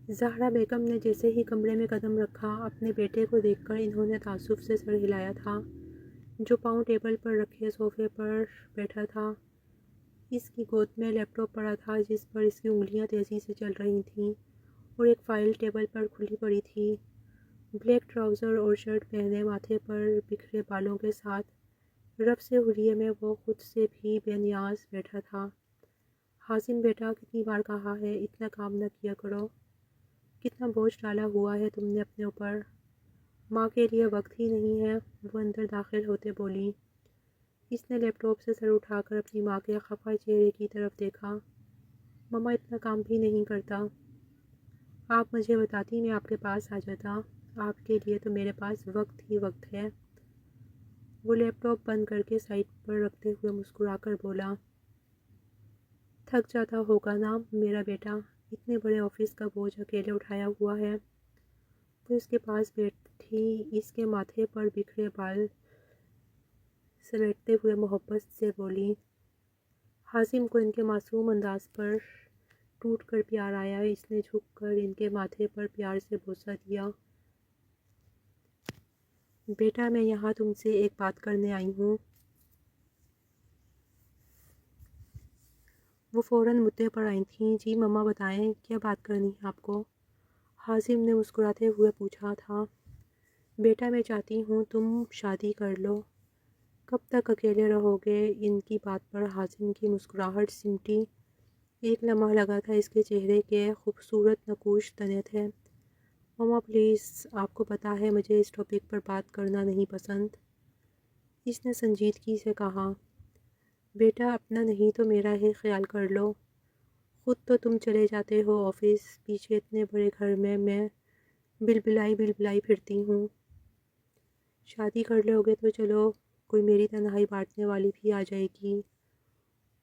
زہرا بیگم نے جیسے ہی کمرے میں قدم رکھا اپنے بیٹے کو دیکھ کر انہوں نے تعصب سے سر ہلایا تھا، جو پاؤں ٹیبل پر رکھے صوفے پر بیٹھا تھا۔ اس کی گود میں لیپ ٹاپ پڑا تھا جس پر اس کی انگلیاں تیزی سے چل رہی تھیں، اور ایک فائل ٹیبل پر کھلی پڑی تھی۔ بلیک ٹراؤزر اور شرٹ پہنے، ماتھے پر بکھرے بالوں کے ساتھ رف سے حلیے میں وہ خود سے بھی بے نیاز بیٹھا تھا۔ حازم بیٹا، کتنی بار کہا ہے اتنا کام نہ کیا کرو، کتنا بوجھ ڈالا ہوا ہے تم نے اپنے اوپر، ماں کے لیے وقت ہی نہیں ہے، وہ اندر داخل ہوتے بولی۔ اس نے لیپ ٹاپ سے سر اٹھا کر اپنی ماں کے خفا چہرے کی طرف دیکھا۔ مما اتنا کام بھی نہیں کرتا، آپ مجھے بتاتی میں آپ کے پاس آ جاتا، آپ کے لیے تو میرے پاس وقت ہی وقت ہے۔ وہ لیپ ٹاپ بند کر کے سائڈ پر رکھتے ہوئے مسکرا کر بولا، تھک جاتا ہوگا نا میرا بیٹا، اتنے بڑے آفس کا بوجھ اکیلے اٹھایا ہوا ہے۔ وہ اس کے پاس بیٹھی اس کے ماتھے پر بکھرے بال سمیٹتے ہوئے محبت سے بولی۔ حازم کو ان کے معصوم انداز پر ٹوٹ کر پیار آیا، اس نے جھک کر ان کے ماتھے پر پیار سے بوسہ دیا۔ بیٹا، میں یہاں تم سے ایک بات کرنے آئی ہوں۔ وہ فوراً مدعے پر آئی تھیں۔ جی مما بتائیں، کیا بات کرنی ہے آپ کو؟ حازم نے مسکراتے ہوئے پوچھا تھا۔ بیٹا، میں چاہتی ہوں تم شادی کر لو۔ کب تک اکیلے رہو گے؟ ان کی بات پر حازم کی مسکراہٹ سمٹی۔ ایک لمحہ لگا تھا اس کے چہرے کے خوبصورت نقوش تنے تھے۔ مما پلیز، آپ کو پتہ ہے مجھے اس ٹاپک پر بات کرنا نہیں پسند، اس نے سنجیدگی سے کہا۔ بیٹا، اپنا نہیں تو میرا ہی خیال کر لو، خود تو تم چلے جاتے ہو آفس، پیچھے اتنے بڑے گھر میں بلبلائی پھرتی ہوں۔ شادی کر لو گے تو چلو کوئی میری تنہائی بانٹنے والی بھی آ جائے گی،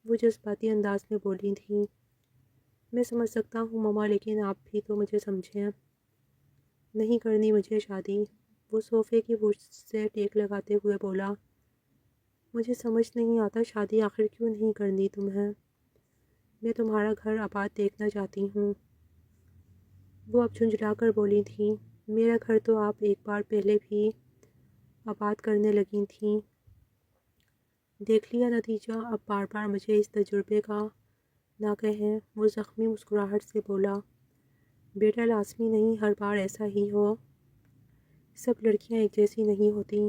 وہ جذباتی انداز میں بولی تھیں۔ میں سمجھ سکتا ہوں مما، لیکن آپ بھی تو مجھے سمجھیں، نہیں کرنی مجھے شادی، وہ صوفے کی وسط سے ٹیک لگاتے ہوئے بولا۔ مجھے سمجھ نہیں آتا شادی آخر کیوں نہیں کرنی تمہیں، میں تمہارا گھر آباد دیکھنا چاہتی ہوں، وہ اب جھنجھلا کر بولی تھیں۔ میرا گھر تو آپ ایک بار پہلے بھی آباد کرنے لگی تھیں، دیکھ لیا نتیجہ، اب بار بار مجھے اس تجربے کا نہ کہیں، وہ زخمی مسکراہٹ سے بولا۔ بیٹا، لازمی نہیں ہر بار ایسا ہی ہو، سب لڑکیاں ایک جیسی نہیں ہوتی،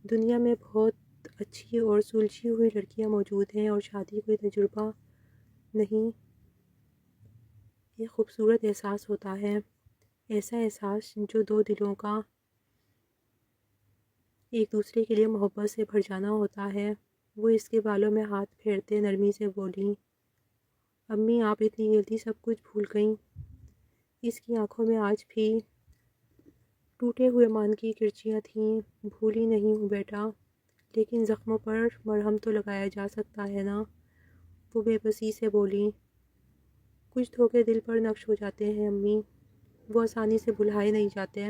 دنیا میں بہت اچھی اور سلجھی ہوئی لڑکیاں موجود ہیں، اور شادی کوئی تجربہ نہیں، ایک خوبصورت احساس ہوتا ہے، ایسا احساس جو دو دلوں کا ایک دوسرے کے لیے محبت سے بھر جانا ہوتا ہے۔ وہ اس کے بالوں میں ہاتھ پھیرتے نرمی سے بولی۔ امی، آپ اتنی جلدی سب کچھ بھول گئیں؟ اس کی آنکھوں میں آج بھی ٹوٹے ہوئے مان کی کرچیاں تھیں۔ بھولی نہیں ہوں بیٹا، لیکن زخموں پر مرہم تو لگایا جا سکتا ہے نا، وہ بے بسی سے بولی۔ کچھ دھوکے دل پر نقش ہو جاتے ہیں امی، وہ آسانی سے بھلائے نہیں جاتے،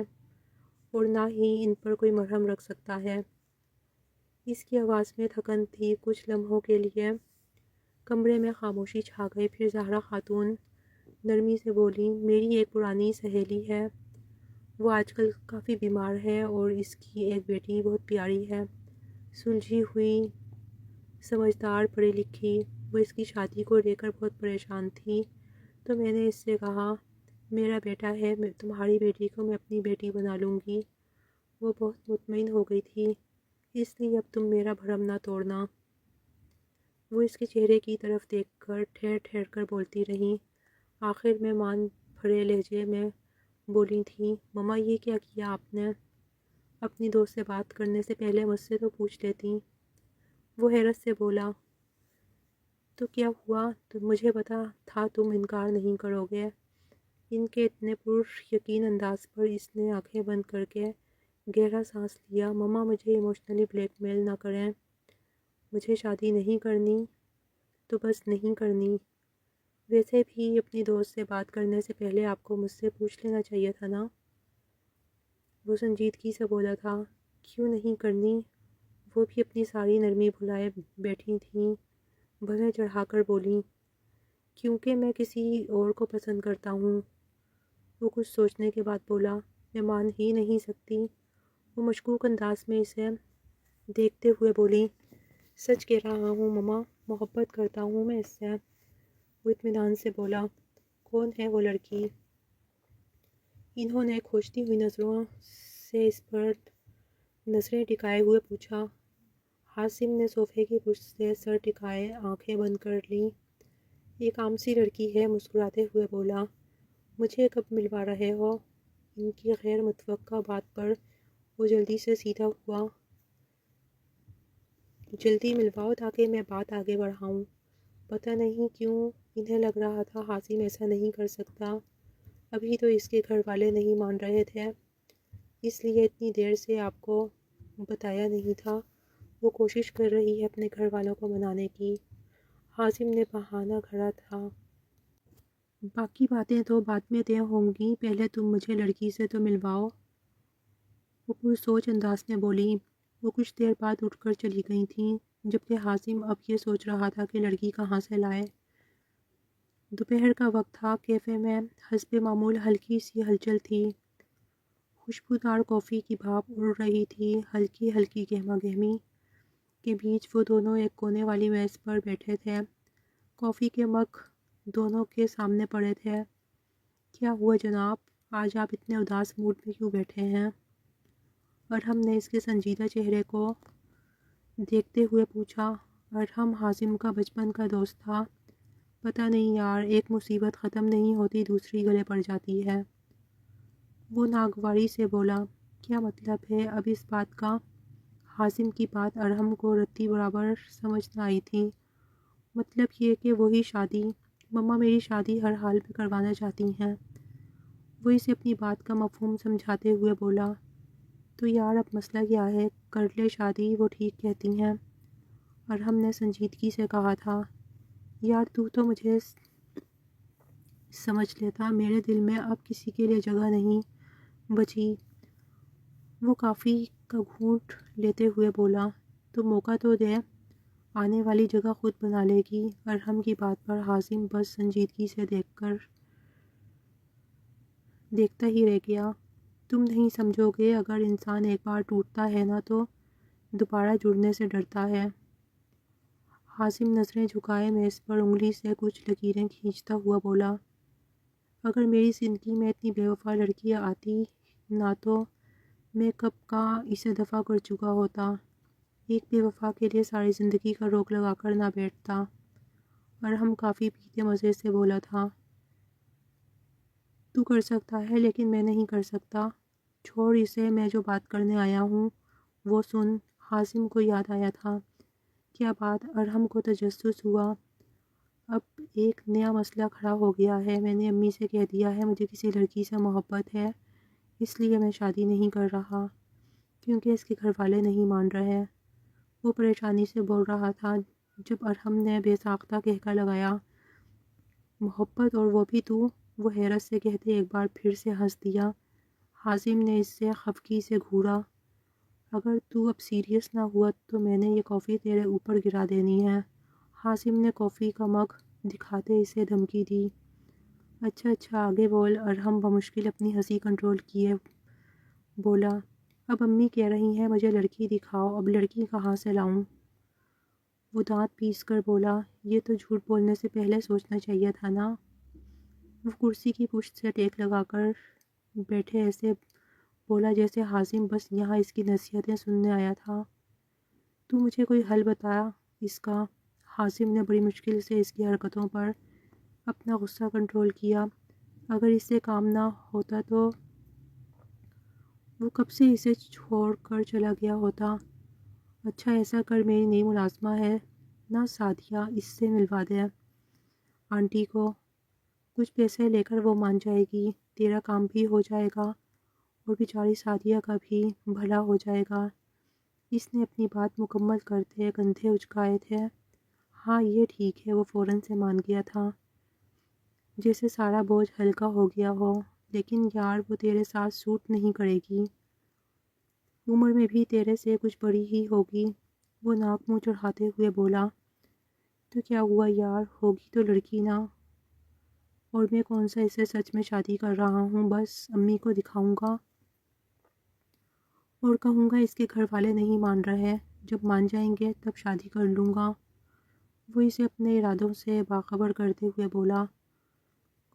اور نہ ہی ان پر کوئی مرہم رکھ سکتا ہے۔ اس کی آواز میں تھکن تھی۔ کچھ لمحوں کے لیے کمرے میں خاموشی چھا گئی، پھر زہرا خاتون نرمی سے بولی۔ میری ایک پرانی سہیلی ہے، وہ آج کل کافی بیمار ہے، اور اس کی ایک بیٹی بہت پیاری ہے، سلجھی ہوئی، سمجھدار، پڑھی لکھی، وہ اس کی شادی کو لے کر بہت پریشان تھی، تو میں نے اس سے کہا میرا بیٹا ہے، تمہاری بیٹی کو میں اپنی بیٹی بنا لوں گی۔ وہ بہت مطمئن ہو گئی تھی، اس لیے اب تم میرا بھرم نہ توڑنا، وہ اس کے چہرے کی طرف دیکھ کر ٹھہر ٹھہر کر بولتی رہیں۔ آخر میں مان بھرے لہجے میں بولی تھیں، مما یہ کیا کیا آپ نے؟ اپنی دوست سے بات کرنے سے پہلے مجھ سے تو پوچھ لیتی، وہ حیرت سے بولا۔ تو کیا ہوا؟ تو مجھے پتا تھا تم انکار نہیں کرو گے۔ ان کے اتنے پر یقین انداز پر اس نے آنکھیں بند کر کے گہرا سانس لیا۔ مما، مجھے ایموشنلی بلیک میل نہ کریں، مجھے شادی نہیں کرنی تو بس نہیں کرنی، ویسے بھی اپنی دوست سے بات کرنے سے پہلے آپ کو مجھ سے پوچھ لینا چاہیے تھا نا، وہ سنجیدگی سے بولا تھا۔ کیوں نہیں کرنی؟ وہ بھی اپنی ساری نرمی بھلائے بیٹھی تھیں، بھویں چڑھا کر بولی۔ کیونکہ میں کسی اور کو پسند کرتا ہوں۔ وہ کچھ سوچنے کے بعد بولا، میں مان ہی نہیں سکتی۔ وہ مشکوک انداز میں اسے دیکھتے ہوئے بولی، سچ کہہ رہا ہوں مما، محبت کرتا ہوں میں اس سے۔ وہ اطمینان سے بولا، کون ہے وہ لڑکی؟ انہوں نے کھوجتی ہوئی نظروں سے اس پر نظریں ٹکائے ہوئے پوچھا۔ حاسم نے صوفے کی پشت سے سر ٹکائے آنکھیں بند کر لیں۔ ایک عام سی لڑکی ہے، مسکراتے ہوئے بولا، مجھے کب ملوا رہے ہو؟ ان کی غیر متوقع بات پر وہ جلدی سے سیدھا ہوا، جلدی ملواؤ تاکہ میں بات آگے بڑھاؤں۔ پتہ نہیں کیوں انہیں لگ رہا تھا حاسم ایسا نہیں کر سکتا، ابھی تو اس کے گھر والے نہیں مان رہے تھے، اس لیے اتنی دیر سے آپ کو بتایا نہیں تھا۔ وہ کوشش کر رہی ہے اپنے گھر والوں کو منانے کی، حاسم نے بہانہ گھڑا تھا۔ باقی باتیں تو بعد میں طے ہوں گی، پہلے تم مجھے لڑکی سے تو ملواؤ، وہ پرسوچ انداز میں بولی۔ وہ کچھ دیر بعد اٹھ کر چلی گئی تھیں، جبکہ حاسم اب یہ سوچ رہا تھا کہ لڑکی کہاں سے لائے۔ دوپہر کا وقت تھا، کیفے میں حسب معمول ہلکی سی ہلچل تھی، خوشبودار کافی کی بھاپ اڑ رہی تھی، ہلکی ہلکی گہما گہمی کے بیچ وہ دونوں ایک کونے والی میز پر بیٹھے تھے، کافی کے مگ دونوں کے سامنے پڑے تھے۔ کیا ہوا جناب، آج آپ اتنے اداس موڈ میں کیوں بیٹھے ہیں؟ ارحم نے اس کے سنجیدہ چہرے کو دیکھتے ہوئے پوچھا۔ ارحم حاسم کا بچپن کا دوست تھا۔ پتہ نہیں یار، ایک مصیبت ختم نہیں ہوتی دوسری گلے پڑ جاتی ہے۔ وہ ناگواری سے بولا، کیا مطلب ہے اب اس بات کا؟ حاسم کی بات ارحم کو رتی برابر سمجھ نہ آئی تھی۔ مطلب یہ کہ وہی شادی، مما میری شادی ہر حال میں کروانا چاہتی ہیں۔ وہ اسے اپنی بات کا مفہوم سمجھاتے ہوئے بولا، تو یار اب مسئلہ کیا ہے، کر لے شادی، وہ ٹھیک کہتی ہیں۔ ارحم نے سنجیدگی سے کہا تھا، یار تو مجھے سمجھ لیتا، میرے دل میں اب کسی کے لیے جگہ نہیں بچی۔ وہ کافی کا گھونٹ لیتے ہوئے بولا، تو موقع تو دے، آنے والی جگہ خود بنا لے گی۔ ارحم کی بات پر حاسم بس سنجیدگی سے دیکھتا ہی رہ گیا۔ تم نہیں سمجھو گے، اگر انسان ایک بار ٹوٹتا ہے نا تو دوبارہ جڑنے سے ڈرتا ہے۔ حاسم نظریں جھکائے میز پر انگلی سے کچھ لکیریں کھینچتا ہوا بولا، اگر میری زندگی میں اتنی بے وفا لڑکی آتی نا تو میں کب کا اسے دفع کر چکا ہوتا۔ ایک بے وفا کے لیے ساری زندگی کا روک لگا کر نہ بیٹھتا۔ ارحم کافی پیتے مزے سے بولا تھا، تو کر سکتا ہے لیکن میں نہیں کر سکتا۔ چھوڑ اسے، میں جو بات کرنے آیا ہوں وہ سن۔ حاسم کو یاد آیا تھا، کیا بات؟ ارحم کو تجسس ہوا، اب ایک نیا مسئلہ کھڑا ہو گیا ہے۔ میں نے امی سے کہہ دیا ہے مجھے کسی لڑکی سے محبت ہے، اس لیے میں شادی نہیں کر رہا، کیونکہ اس کے گھر والے نہیں مان رہے۔ وہ پریشانی سے بول رہا تھا جب ارحم نے بے ساختہ کہکا لگایا، محبت اور وہ بھی تو؟ وہ حیرت سے کہتے ایک بار پھر سے ہنس دیا۔ حاسم نے اس سے خفگی سے گھورا، اگر تو اب سیریس نہ ہوا تو میں نے یہ کافی تیرے اوپر گرا دینی ہے۔ حاسم نے کافی کا مگ دکھاتے اسے دھمکی دی۔ اچھا آگے بول۔ ارحم بمشکل اپنی ہنسی کنٹرول کیے بولا، اب امی کہہ رہی ہیں مجھے لڑکی دکھاؤ، اب لڑکی کہاں سے لاؤں؟ وہ دانت پیس کر بولا، یہ تو جھوٹ بولنے سے پہلے سوچنا چاہیے تھا نا۔ وہ کرسی کی پشت سے ٹیک لگا کر بیٹھے ایسے بولا جیسے حاسم بس یہاں اس کی نصیحتیں سننے آیا تھا۔ تو مجھے کوئی حل بتا اس کا۔ حاسم نے بڑی مشکل سے اس کی حرکتوں پر اپنا غصہ کنٹرول کیا۔ اگر اس سے کام نہ ہوتا تو وہ کب سے اسے چھوڑ کر چلا گیا ہوتا۔ اچھا ایسا کر، میری نئی ملازمہ ہے نا سعدیہ، اس سے ملوا دے آنٹی کو، کچھ پیسے لے کر وہ مان جائے گی، تیرا کام بھی ہو جائے گا اور بیچاری سعدیہ کا بھی بھلا ہو جائے گا۔ اس نے اپنی بات مکمل کرتے کندھے اچکائے تھے۔ ہاں یہ ٹھیک ہے، وہ فوراً سے مان گیا تھا، جیسے سارا بوجھ ہلکا ہو گیا ہو۔ لیکن یار وہ تیرے ساتھ سوٹ نہیں کرے گی، عمر میں بھی تیرے سے کچھ بڑی ہی ہوگی۔ وہ ناک منہ چڑھاتے ہوئے بولا، تو کیا ہوا یار، ہوگی تو لڑکی نا، اور میں کون سا اس سے سچ میں شادی کر رہا ہوں، بس امی کو دکھاؤں گا اور کہوں گا اس کے گھر والے نہیں مان رہے، جب مان جائیں گے تب شادی کر لوں گا۔ وہ اسے اپنے ارادوں سے باخبر کرتے ہوئے بولا،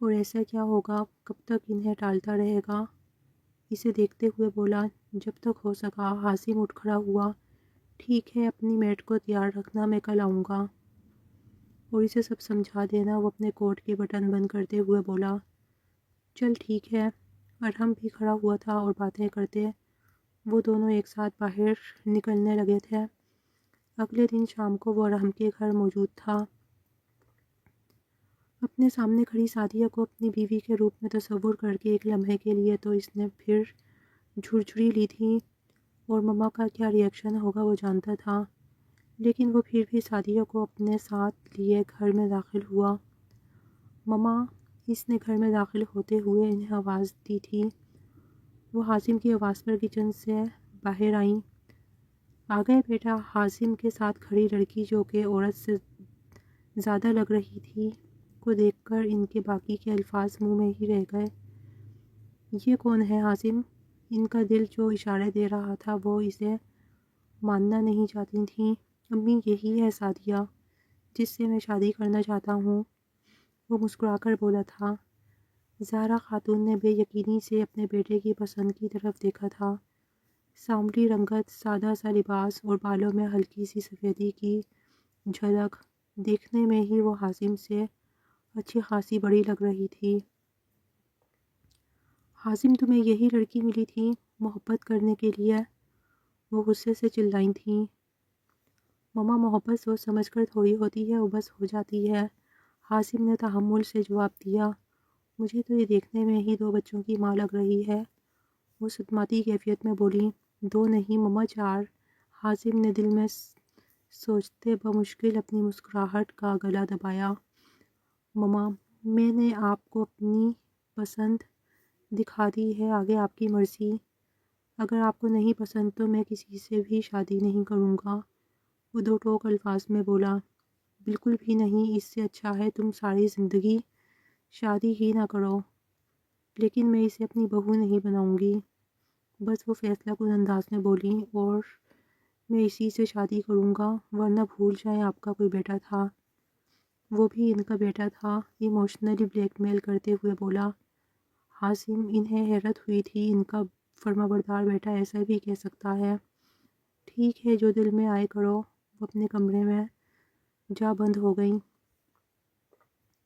اور ایسا کیا ہوگا، کب تک انہیں ٹالتا رہے گا؟ اسے دیکھتے ہوئے بولا، جب تک ہو سکا۔ حاسم اٹھ کھڑا ہوا، ٹھیک ہے، اپنی میٹ کو تیار رکھنا، میں کل آؤں گا اور اسے سب سمجھا دینا۔ وہ اپنے کوٹ کے بٹن بند کرتے ہوئے بولا، چل ٹھیک ہے۔ ارحم بھی کھڑا ہوا تھا اور باتیں کرتے وہ دونوں ایک ساتھ باہر نکلنے لگے تھے۔ اگلے دن شام کو وہ ارحم کے گھر موجود تھا۔ اپنے سامنے کھڑی سعدیہ کو اپنی بیوی کے روپ میں تصور کر کے ایک لمحے کے لیے تو اس نے پھر جھرجھری لی تھی، اور مما کا کیا ری ایکشن ہوگا وہ جانتا تھا، لیکن وہ پھر بھی سعدیہ کو اپنے ساتھ لیے گھر میں داخل ہوا۔ مما، اس نے گھر میں داخل ہوتے ہوئے انہیں آواز دی تھی۔ وہ حاسم کی آواز پر کچن سے باہر آئیں۔ آ گئے بیٹا؟ حاسم کے ساتھ کھڑی لڑکی، جو کہ عورت سے زیادہ لگ رہی تھی، کو دیکھ کر ان کے باقی کے الفاظ منہ میں ہی رہ گئے۔ یہ کون ہے حاسم؟ ان کا دل جو اشارے دے رہا تھا وہ اسے ماننا نہیں چاہتی تھیں۔ امی، یہی ہے سعدیہ، جس سے میں شادی کرنا چاہتا ہوں، وہ مسکرا کر بولا تھا۔ زہرا خاتون نے بے یقینی سے اپنے بیٹے کی پسند کی طرف دیکھا تھا۔ سانولی رنگت، سادہ سا لباس اور بالوں میں ہلکی سی سفیدی کی جھلک، دیکھنے میں ہی وہ حاسم سے اچھی خاصی بڑی لگ رہی تھی۔ حاسم، تمہیں یہی لڑکی ملی تھی محبت کرنے کے لیے؟ وہ غصے سے چلائی تھیں۔ مما، محبت سوچ سمجھ کر تھوڑی ہوتی ہے، وہ بس ہو جاتی ہے، حاسم نے تحمل سے جواب دیا۔ مجھے تو یہ دیکھنے میں ہی 2 بچوں کی ماں لگ رہی ہے، وہ صدماتی کیفیت میں بولی۔ 2 نہیں مما، 4، حاسم نے دل میں سوچتے بمشکل اپنی مسکراہٹ کا گلا دبایا۔ مما، میں نے آپ کو اپنی پسند دکھا دی ہے، آگے آپ کی مرضی۔ اگر آپ کو نہیں پسند تو میں کسی سے بھی شادی نہیں کروں گا، وہ 2 ٹوک الفاظ میں بولا۔ بالکل بھی نہیں، اس سے اچھا ہے تم ساری زندگی شادی ہی نہ کرو، لیکن میں اسے اپنی بہو نہیں بناؤں گی، بس وہ فیصلہ کن انداز میں بولی، اور میں اسی سے شادی کروں گا، ورنہ بھول جائیں آپ کا کوئی بیٹا تھا، وہ بھی ان کا بیٹا تھا، ایموشنلی بلیک میل کرتے ہوئے بولا۔ حاسم، انہیں حیرت ہوئی تھی، ان کا فرمانبردار بیٹا ایسا بھی کہہ سکتا ہے۔ ٹھیک ہے، جو دل میں آئے کرو۔ وہ اپنے کمرے میں جا بند ہو گئیں،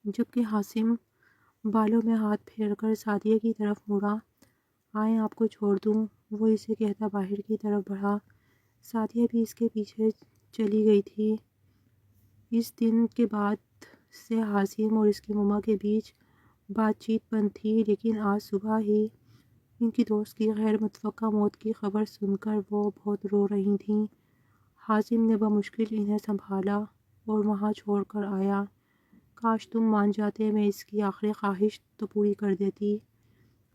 جبکہ حاسم بالوں میں ہاتھ پھیر کر سعدیہ کی طرف مڑا۔ آئیں آپ کو چھوڑ دوں، وہ اسے کہتا باہر کی طرف بڑھا۔ سعدیہ بھی اس کے پیچھے چلی گئی تھی۔ اس دن کے بعد سے حاسم اور اس کی مما کے بیچ بات چیت بند تھی، لیکن آج صبح ہی ان کی دوست کی غیر متوقع موت کی خبر سن کر وہ بہت رو رہی تھیں۔ حاسم نے بمشکل انہیں سنبھالا اور وہاں چھوڑ کر آیا۔ کاش تم مان جاتے، میں اس کی آخری خواہش تو پوری کر دیتی،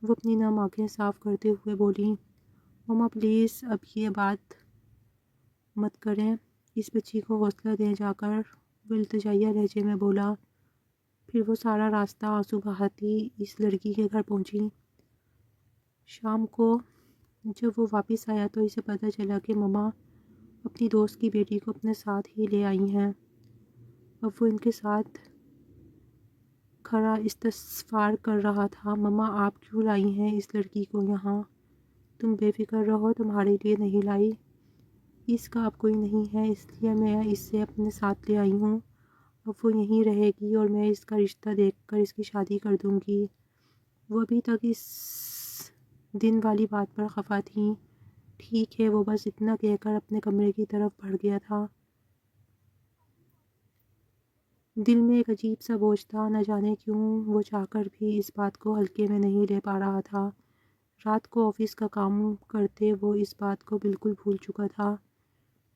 وہ اپنی نم آنکھیں صاف کرتے ہوئے بولی۔ مما پلیز اب یہ بات مت کریں، اس بچی کو حوصلہ دیں جا کر، وہ التجائیہ لہجے میں بولا۔ پھر وہ سارا راستہ آنسو بہاتی اس لڑکی کے گھر پہنچی۔ شام کو جب وہ واپس آیا تو اسے پتہ چلا کہ مما اپنی دوست کی بیٹی کو اپنے ساتھ ہی لے آئی ہیں۔ اب وہ ان کے ساتھ کھڑا استفسار کر رہا تھا، مما آپ کیوں لائی ہیں اس لڑکی کو یہاں؟ تم بے فکر رہو، تمہارے لیے نہیں لائی، اس کا اب کوئی نہیں ہے، اس لیے میں اسے اپنے ساتھ لے آئی ہوں، اب وہ یہیں رہے گی اور میں اس کا رشتہ دیکھ کر اس کی شادی کر دوں گی۔ وہ ابھی تک اس دن والی بات پر خفا تھیں۔ ٹھیک ہے، وہ بس اتنا کہہ کر اپنے کمرے کی طرف بڑھ گیا تھا۔ دل میں ایک عجیب سا بوجھ تھا، نہ جانے کیوں وہ چاہ کر بھی اس بات کو ہلکے میں نہیں لے پا رہا تھا۔ رات کو آفس کا کام کرتے وہ اس بات کو بالکل بھول چکا تھا۔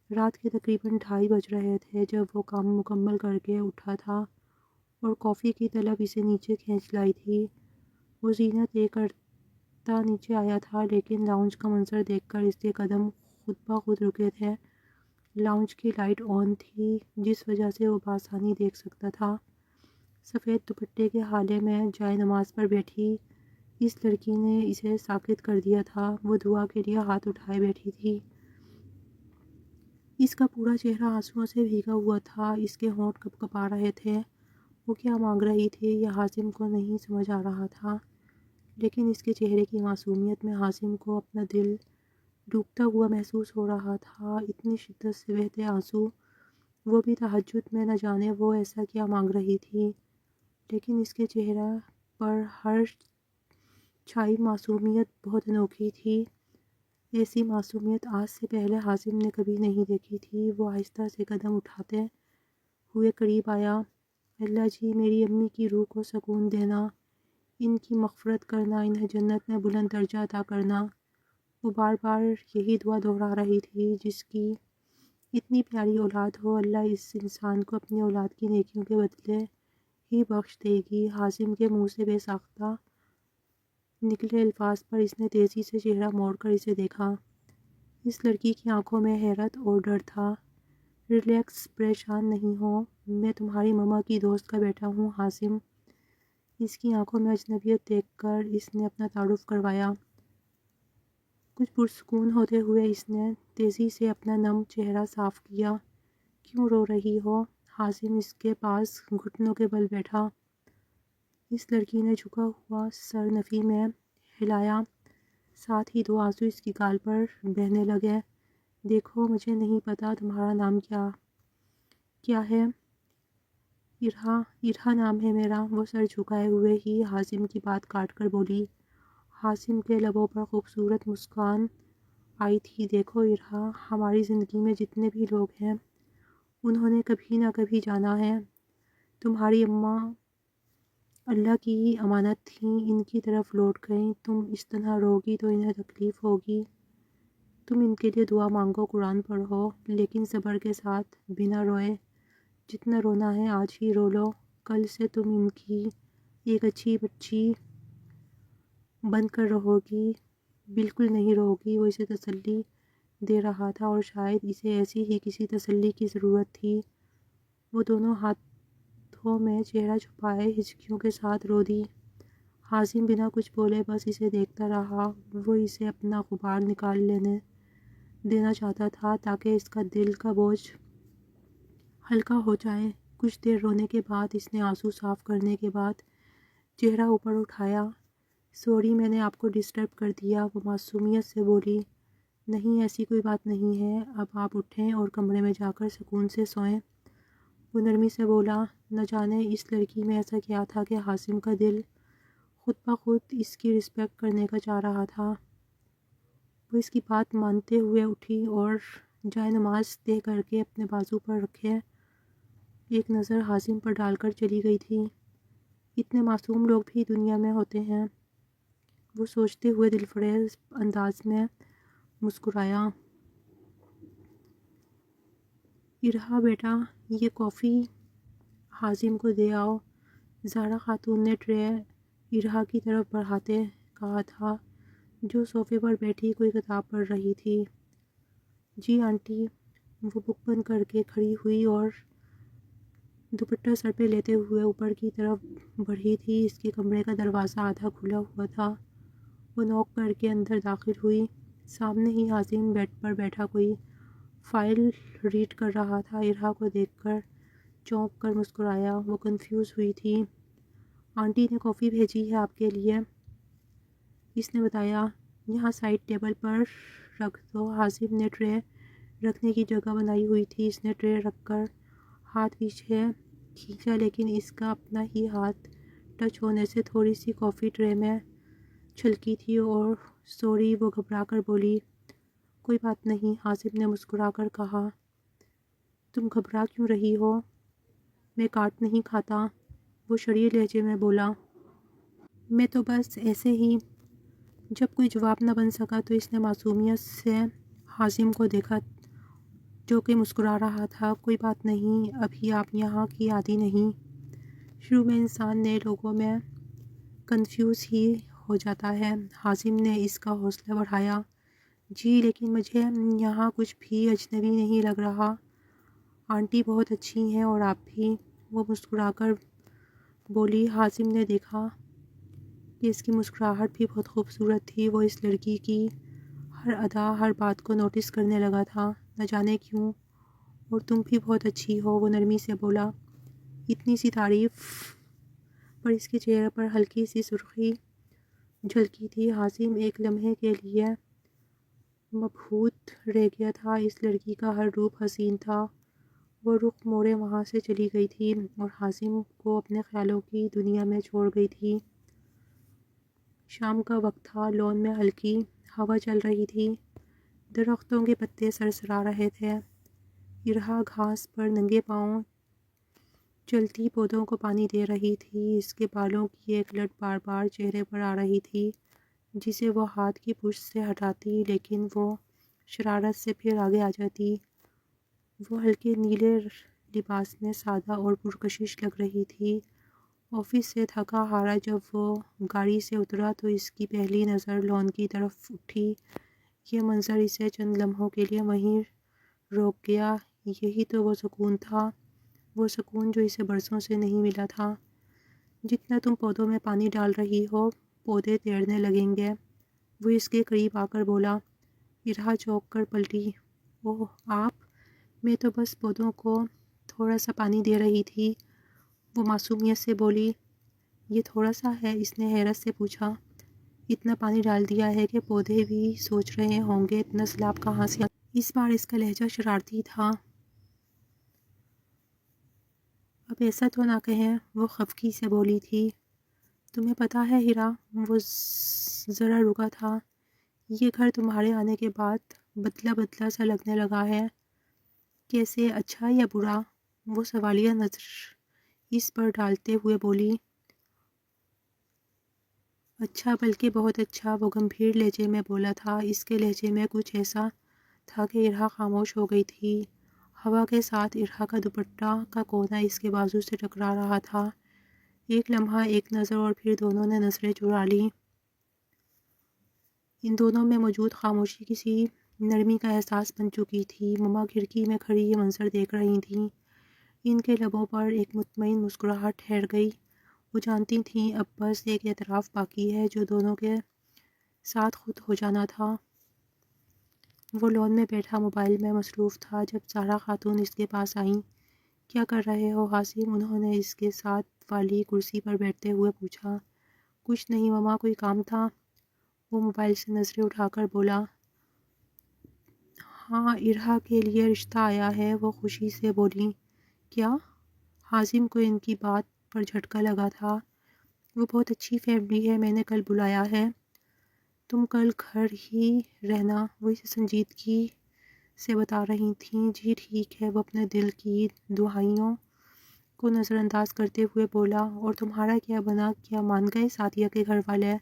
رات کے تقریباً 2:30 بج رہے تھے جب وہ کام مکمل کر کے اٹھا تھا اور کافی کی طلب اسے نیچے کھینچ لائی تھی۔ وہ زینت لے کرتا نیچے آیا تھا، لیکن لاؤنج کا منظر دیکھ کر اس کے قدم خود بخود رکے تھے۔ لاؤنج کی لائٹ آن تھی، جس وجہ سے وہ بآسانی دیکھ سکتا تھا۔ سفید دوپٹے کے حالے میں جائے نماز پر بیٹھی اس لڑکی نے اسے ساکت کر دیا تھا۔ وہ دعا کے لیے ہاتھ اٹھائے بیٹھی تھی۔ اس کا پورا چہرہ آنسوؤں سے بھیگا ہوا تھا، اس کے ہونٹ کپ کپا رہے تھے۔ وہ کیا مانگ رہی تھی یہ حازم کو نہیں سمجھ آ رہا تھا، لیکن اس کے چہرے کی معصومیت میں حازم کو اپنا دل ڈوبتا ہوا محسوس ہو رہا تھا۔ اتنی شدت سے بہتے آنسو، وہ بھی تہجد میں، نہ جانے وہ ایسا کیا مانگ رہی تھی، لیکن اس کے چہرہ پر ہر چھائی معصومیت بہت انوکھی تھی۔ ایسی معصومیت آج سے پہلے حازم نے کبھی نہیں دیکھی تھی۔ وہ آہستہ سے قدم اٹھاتے ہوئے قریب آیا۔ اللہ جی، میری امی کی روح کو سکون دینا، ان کی مغفرت کرنا، انہیں جنت میں بلند درجہ عطا کرنا۔ وہ بار بار یہی دعا دہرا رہی تھی، جس کی اتنی پیاری اولاد ہو، اللہ اس انسان کو اپنی اولاد کی نیکیوں کے بدلے ہی بخش دے گی۔ حازم کے منہ سے بے ساختہ نکلے الفاظ پر اس نے تیزی سے چہرہ موڑ کر اسے دیکھا۔ اس لڑکی کی آنکھوں میں حیرت اور ڈر تھا۔ ریلیکس، پریشان نہیں ہو، میں تمہاری مما کی دوست کا بیٹا ہوں حازم۔ اس کی آنکھوں میں اجنبیت دیکھ کر اس نے اپنا تعارف کروایا۔ کچھ پرسکون ہوتے ہوئے اس نے تیزی سے اپنا نم چہرہ صاف کیا۔ کیوں رو رہی ہو؟ حازم اس کے پاس گھٹنوں کے بل بیٹھا۔ اس لڑکی نے جھکا ہوا سر نفی میں ہلایا، ساتھ ہی 2 آنسو اس کی گال پر بہنے لگے۔ دیکھو، مجھے نہیں پتا تمہارا نام کیا ہے؟ ارہا نام ہے میرا، وہ سر جھکائے ہوئے ہی حازم کی بات کاٹ کر بولی۔ حازم کے لبوں پر خوبصورت مسکان آئی تھی۔ دیکھو ارہا، ہماری زندگی میں جتنے بھی لوگ ہیں، انہوں نے کبھی نہ کبھی جانا ہے۔ تمہاری اماں اللہ کی امانت تھیں، ان کی طرف لوٹ گئیں۔ تم اس طرح روگی تو انہیں تکلیف ہوگی۔ تم ان کے لیے دعا مانگو، قرآن پڑھو، لیکن صبر کے ساتھ، بنا روئے۔ جتنا رونا ہے آج ہی رو لو، کل سے تم ان کی ایک اچھی بچی بن کر رہو گی، بالکل نہیں رہو گی۔ وہ اسے تسلی دے رہا تھا اور شاید اسے ایسی ہی کسی تسلی کی ضرورت تھی۔ وہ دونوں ہاتھوں میں چہرہ چھپائے ہچکیوں کے ساتھ رو دی۔ حازم بنا کچھ بولے بس اسے دیکھتا رہا۔ وہ اسے اپنا غبار نکال لینے دینا چاہتا تھا تاکہ اس کا دل کا بوجھ ہلکا ہو جائے۔ کچھ دیر رونے کے بعد اس نے آنسو صاف کرنے کے بعد چہرہ اوپر اٹھایا۔ سوری، میں نے آپ کو ڈسٹرب کر دیا، وہ معصومیت سے بولی۔ نہیں، ایسی کوئی بات نہیں ہے، اب آپ اٹھیں اور کمرے میں جا کر سکون سے سوئیں، وہ نرمی سے بولا۔ نہ جانے اس لڑکی میں ایسا کیا تھا کہ حازم کا دل خود بخود اس کی رسپیکٹ کرنے کا چاہ رہا تھا۔ وہ اس کی بات مانتے ہوئے اٹھی اور جائے نماز طے کر کے اپنے بازو پر رکھے ایک نظر حازم پر ڈال کر چلی گئی تھی۔ اتنے معصوم لوگ بھی دنیا میں ہوتے ہیں، وہ سوچتے ہوئے دلفریز انداز میں مسکرایا۔ ارہا بیٹا، یہ کافی حازم کو دے آؤ، زہرا خاتون نے ٹرے ارہا کی طرف بڑھاتے کہا تھا، جو صوفے پر بیٹھی کوئی کتاب پڑھ رہی تھی۔ جی آنٹی، وہ بک بند کر کے کھڑی ہوئی اور دوپٹہ سر پہ لیتے ہوئے اوپر کی طرف بڑھی تھی۔ اس کے کمرے کا دروازہ آدھا کھلا ہوا تھا۔ وہ نوک کر کے اندر داخل ہوئی۔ سامنے ہی حازم بیڈ پر بیٹھا کوئی فائل ریڈ کر رہا تھا۔ ارہا کو دیکھ کر چونک کر مسکرایا۔ وہ کنفیوز ہوئی تھی۔ آنٹی نے کافی بھیجی ہے آپ کے لیے، اس نے بتایا۔ یہاں سائڈ ٹیبل پر رکھ دو۔ حازم نے ٹرے رکھنے کی جگہ بنائی ہوئی تھی۔ اس نے ٹرے رکھ کر ہاتھ پیچھے کھینچا، لیکن اس کا اپنا ہی ہاتھ ٹچ ہونے سے تھوڑی سی کافی ٹرے میں چھلکی تھی اور سوری، وہ گھبرا کر بولی۔ کوئی بات نہیں، حازم نے مسکرا کر کہا۔ تم گھبرا کیوں رہی ہو؟ میں کاٹ نہیں کھاتا، وہ شریر لہجے میں بولا۔ میں تو بس ایسے ہی۔ جب کوئی جواب نہ بن سکا تو اس نے معصومیت سے حازم کو دیکھا جو کہ مسکرا رہا تھا۔ کوئی بات نہیں، ابھی آپ یہاں کی عادی نہیں۔ شروع میں انسان نئے لوگوں میں کنفیوز ہی ہو جاتا ہے۔ حازم نے اس کا حوصلہ بڑھایا۔ جی لیکن مجھے یہاں کچھ بھی اجنبی نہیں لگ رہا۔ آنٹی بہت اچھی ہیں اور آپ بھی، وہ مسکرا کر بولی۔ حازم نے دیکھا کہ اس کی مسکراہٹ بھی بہت خوبصورت تھی۔ وہ اس لڑکی کی ہر ادا، ہر بات کو نوٹس کرنے لگا تھا، نہ جانے کیوں۔ اور تم بھی بہت اچھی ہو، وہ نرمی سے بولا۔ اتنی سی تعریف پر اس کے چہرے پر ہلکی سی سرخی جھلکی تھی۔ حازم ایک لمحے کے لیے مبہوت رہ گیا تھا۔ اس لڑکی کا ہر روپ حسین تھا۔ وہ رخ موڑے وہاں سے چلی گئی تھی اور حازم کو اپنے خیالوں کی دنیا میں چھوڑ گئی تھی۔ شام کا وقت تھا، لان میں ہلکی ہوا چل رہی تھی، درختوں کے پتے سرسرا رہے تھے۔ ارہا گھاس پر ننگے پاؤں چلتی پودوں کو پانی دے رہی تھی۔ اس کے بالوں کی ایک لٹ بار بار چہرے پر آ رہی تھی، جسے وہ ہاتھ کی پشت سے ہٹاتی، لیکن وہ شرارت سے پھر آگے آ جاتی۔ وہ ہلکے نیلے لباس میں سادہ اور پرکشش لگ رہی تھی۔ آفس سے تھکا ہارا جب وہ گاڑی سے اترا تو اس کی پہلی نظر لان کی طرف اٹھی۔ یہ منظر اسے چند لمحوں کے لیے وہیں روک گیا۔ یہی تو وہ سکون تھا، وہ سکون جو اسے برسوں سے نہیں ملا تھا۔ جتنا تم پودوں میں پانی ڈال رہی ہو، پودے تیرنے لگیں گے، وہ اس کے قریب آ کر بولا۔ ارہا چونک کر پلٹی۔ اوہ آپ؟ میں تو بس پودوں کو تھوڑا سا پانی دے رہی تھی، وہ معصومیت سے بولی۔ یہ تھوڑا سا ہے؟ اس نے حیرت سے پوچھا۔ اتنا پانی ڈال دیا ہے کہ پودے بھی سوچ رہے ہوں گے اتنا سیلاب کہاں سے۔ اس بار اس کا لہجہ شرارتی تھا۔ اب ایسا تو نہ کہیں، وہ خفگی سے بولی تھی۔ تمہیں پتہ ہے ہیرا، وہ ذرا رکا تھا، یہ گھر تمہارے آنے کے بعد بدلا بدلا سا لگنے لگا ہے۔ کیسے، اچھا یا برا؟ وہ سوالیہ نظر اس پر ڈالتے ہوئے بولی۔ اچھا، بلکہ بہت اچھا، وہ گمبھیر لہجے میں بولا تھا۔ اس کے لہجے میں کچھ ایسا تھا کہ ارہا خاموش ہو گئی تھی۔ ہوا کے ساتھ ارہا کا دوپٹہ کا کونا اس کے بازو سے ٹکرا رہا تھا۔ ایک لمحہ، ایک نظر، اور پھر دونوں نے نظریں چرا لیں۔ ان دونوں میں موجود خاموشی کسی نرمی کا احساس بن چکی تھی۔ مما کھڑکی میں کھڑی یہ منظر دیکھ رہی تھیں۔ ان کے لبوں پر ایک مطمئن مسکراہٹ ٹھہر گئی۔ وہ جانتی تھیں اب بس ایک اعتراف باقی ہے جو دونوں کے ساتھ خود ہو جانا تھا۔ وہ لان میں بیٹھا موبائل میں مصروف تھا جب زہرا خاتون اس کے پاس آئیں۔ کیا کر رہے ہو حازم؟ انہوں نے اس کے ساتھ والی کرسی پر بیٹھتے ہوئے پوچھا۔ کچھ نہیں مما، کوئی کام تھا؟ وہ موبائل سے نظریں اٹھا کر بولا۔ ہاں، ارہا کے لیے رشتہ آیا ہے، وہ خوشی سے بولی۔ کیا؟ حازم کو ان کی بات پر جھٹکا لگا تھا۔ وہ بہت اچھی فیملی ہے، میں نے کل بلایا ہے، تم کل گھر ہی رہنا، وہ اسے سنجیدگی سے بتا رہی تھیں۔ جی ٹھیک ہے، وہ اپنے دل کی دہائیوں کو نظر انداز کرتے ہوئے بولا۔ اور تمہارا کیا بنا، کیا مان گئے سعدیہ کے گھر والے؟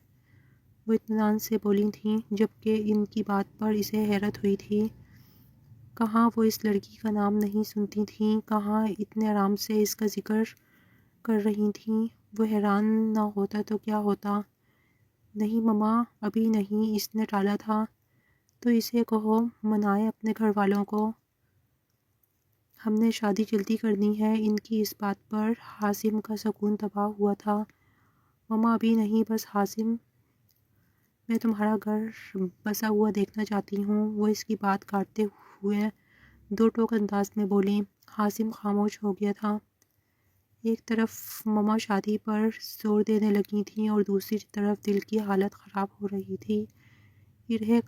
وہ اطمینان سے بولی تھیں، جبکہ ان کی بات پر اسے حیرت ہوئی تھی۔ کہاں وہ اس لڑکی کا نام نہیں سنتی تھیں، کہاں اتنے آرام سے اس کا ذکر کر رہی تھیں۔ وہ حیران نہ ہوتا تو کیا ہوتا۔ نہیں مما، ابھی نہیں، اس نے ٹالا تھا۔ تو اسے کہو منائے اپنے گھر والوں کو، ہم نے شادی جلدی کرنی ہے۔ ان کی اس بات پر حازم کا سکون تباہ ہوا تھا۔ مما ابھی نہیں، بس حازم، میں تمہارا گھر بسا ہوا دیکھنا چاہتی ہوں، وہ اس کی بات کاٹتے ہوئے دو ٹوک انداز میں بولی۔ حازم خاموش ہو گیا تھا۔ ایک طرف مما شادی پر زور دینے لگی تھیں اور دوسری طرف دل کی حالت خراب ہو رہی تھی۔ ارہے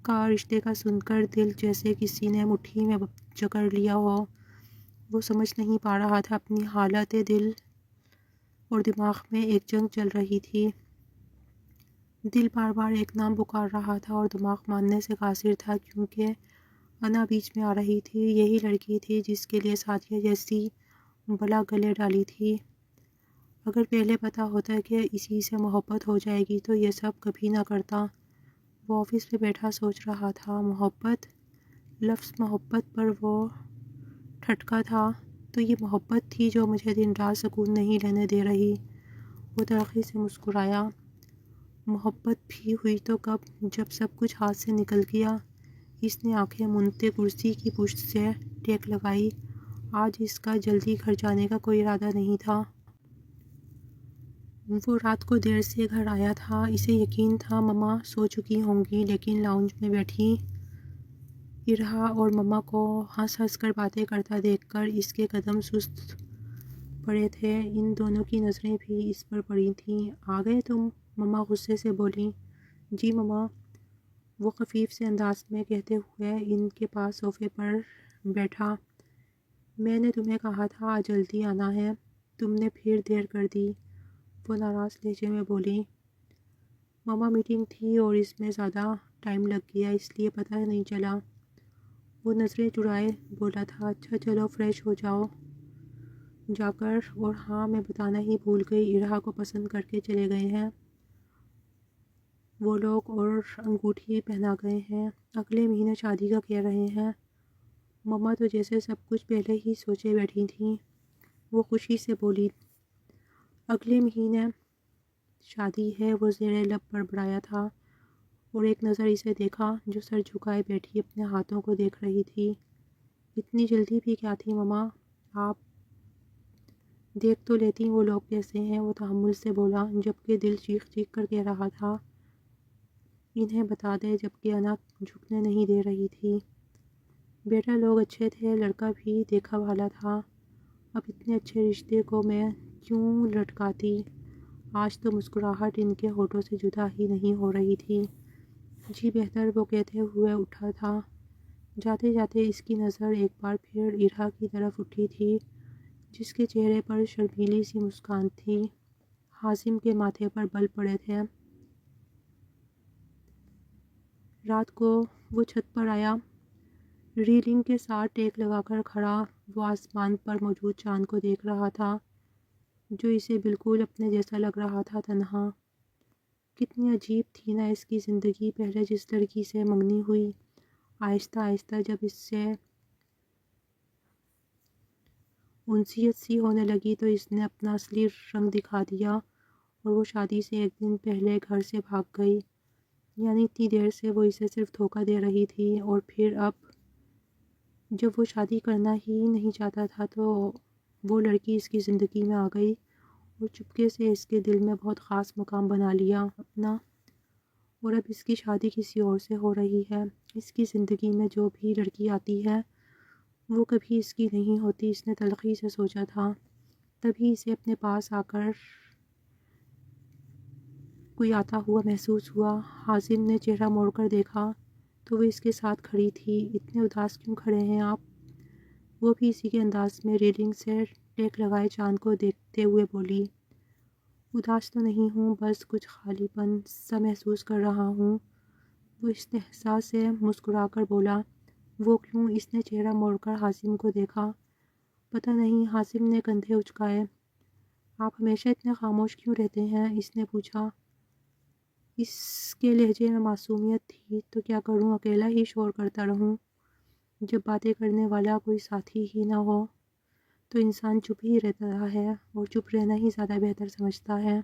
کا رشتے کا سن کر دل جیسے کسی نے مٹھی میں جکڑ لیا ہو۔ وہ سمجھ نہیں پا رہا تھا اپنی حالت دل اور دماغ میں ایک جنگ چل رہی تھی۔ دل بار بار ایک نام پکار رہا تھا اور دماغ ماننے سے قاصر تھا، کیونکہ انا بیچ میں آ رہی تھی۔ یہی لڑکی تھی جس کے لیے سعدیہ جیسی بلا گلے ڈالی تھی۔ اگر پہلے پتہ ہوتا کہ اسی سے محبت ہو جائے گی تو یہ سب کبھی نہ کرتا۔ وہ آفس میں بیٹھا سوچ رہا تھا۔ محبت، لفظ محبت پر وہ ٹھٹکا تھا۔ تو یہ محبت تھی جو مجھے دن رات سکون نہیں لینے دے رہی۔ وہ تلخی سے مسکرایا۔ محبت بھی ہوئی تو کب، جب سب کچھ ہاتھ سے نکل گیا۔ اس نے آنکھیں موندتے کرسی کی پشت سے ٹیک لگائی۔ آج اس کا جلدی گھر جانے کا کوئی ارادہ نہیں تھا۔ وہ رات کو دیر سے گھر آیا تھا۔ اسے یقین تھا مما سو چکی ہوں گی، لیکن لاؤنج میں بیٹھی ارہا اور مما کو ہنس ہنس کر باتیں کرتا دیکھ کر اس کے قدم سست پڑے تھے۔ ان دونوں کی نظریں بھی اس پر پڑی تھیں۔ آ گئے تم؟ مما غصے سے بولیں۔ جی مما، وہ خفیف سے انداز میں کہتے ہوئے ان کے پاس صوفے پر بیٹھا۔ میں نے تمہیں کہا تھا آج جلدی آنا ہے، تم نے پھر دیر کر دی، وہ ناراض لہجے میں بولی۔ مما میٹنگ تھی اور اس میں زیادہ ٹائم لگ گیا، اس لیے پتہ نہیں چلا، وہ نظریں چرائے بولا تھا۔ اچھا چلو فریش ہو جاؤ جا کر، اور ہاں میں بتانا ہی بھول گئی، ارہا کو پسند کر کے چلے گئے ہیں وہ لوگ اور انگوٹھی پہنا گئے ہیں، اگلے مہینے شادی کا کہہ رہے ہیں۔ مما تو جیسے سب کچھ پہلے ہی سوچے بیٹھی تھیں، وہ خوشی سے بولی۔ اگلے مہینے شادی ہے، وہ زیر لب بڑبڑایا تھا اور ایک نظر اسے دیکھا جو سر جھکائے بیٹھی اپنے ہاتھوں کو دیکھ رہی تھی۔ اتنی جلدی بھی کیا تھی مما، آپ دیکھ تو لیتی وہ لوگ کیسے ہیں، وہ تحمل سے بولا، جبکہ دل چیخ چیخ کر کہہ رہا تھا انہیں بتا دے، جبکہ انا جھکنے نہیں دے رہی تھی۔ بیٹا لوگ اچھے تھے، لڑکا بھی دیکھا بھالا تھا، اب اتنے اچھے رشتے کو میں کیوں لٹکاتی۔ آج تو مسکراہٹ ان کے ہونٹوں سے جدا ہی نہیں ہو رہی تھی۔ جی بہتر، وہ کہتے ہوئے اٹھا تھا۔ جاتے جاتے اس کی نظر ایک بار پھر ارہا کی طرف اٹھی تھی، جس کے چہرے پر شرمیلی سی مسکان تھی۔ حازم کے ماتھے پر بل پڑے تھے۔ رات کو وہ چھت پر آیا، ریلنگ کے ساتھ ٹیک لگا کر کھڑا، وہ آسمان پر موجود چاند کو دیکھ رہا تھا جو اسے بالکل اپنے جیسا لگ رہا تھا، تنہا۔ کتنی عجیب تھی نا اس کی زندگی، پہلے جس لڑکی سے منگنی ہوئی، آہستہ آہستہ جب اس سے انسیت سی ہونے لگی تو اس نے اپنا اصلی رنگ دکھا دیا اور وہ شادی سے ایک دن پہلے گھر سے بھاگ گئی۔ یعنی اتنی دیر سے وہ اسے صرف دھوکہ دے رہی تھی، اور پھر اب جب وہ شادی کرنا ہی نہیں چاہتا تھا تو وہ لڑکی اس کی زندگی میں آ گئی اور چپکے سے اس کے دل میں بہت خاص مقام بنا لیا اپنا، اور اب اس کی شادی کسی اور سے ہو رہی ہے۔ اس کی زندگی میں جو بھی لڑکی آتی ہے وہ کبھی اس کی نہیں ہوتی، اس نے تلخی سے سوچا تھا۔ تبھی اسے اپنے پاس آ کر کوئی آتا ہوا محسوس ہوا۔ حازم نے چہرہ موڑ کر دیکھا تو وہ اس کے ساتھ کھڑی تھی۔ اتنے اداس کیوں کھڑے ہیں آپ؟ وہ بھی اسی کے انداز میں ریلنگ سے ٹیک لگائے چاند کو دیکھتے ہوئے بولی۔ اداس تو نہیں ہوں، بس کچھ خالی پن سا محسوس کر رہا ہوں، وہ استحضاء سے مسکرا کر بولا۔ وہ کیوں؟ اس نے چہرہ موڑ کر حازم کو دیکھا۔ پتہ نہیں، حازم نے کندھے اچکائے۔ آپ ہمیشہ اتنے خاموش کیوں رہتے ہیں؟ اس نے پوچھا۔ اس کے لہجے میں معصومیت تھی۔ تو کیا کروں، اکیلا ہی شور کرتا رہوں؟ جب باتیں کرنے والا کوئی ساتھی ہی نہ ہو تو انسان چپ ہی رہتا ہے، اور چپ رہنا ہی زیادہ بہتر سمجھتا ہے،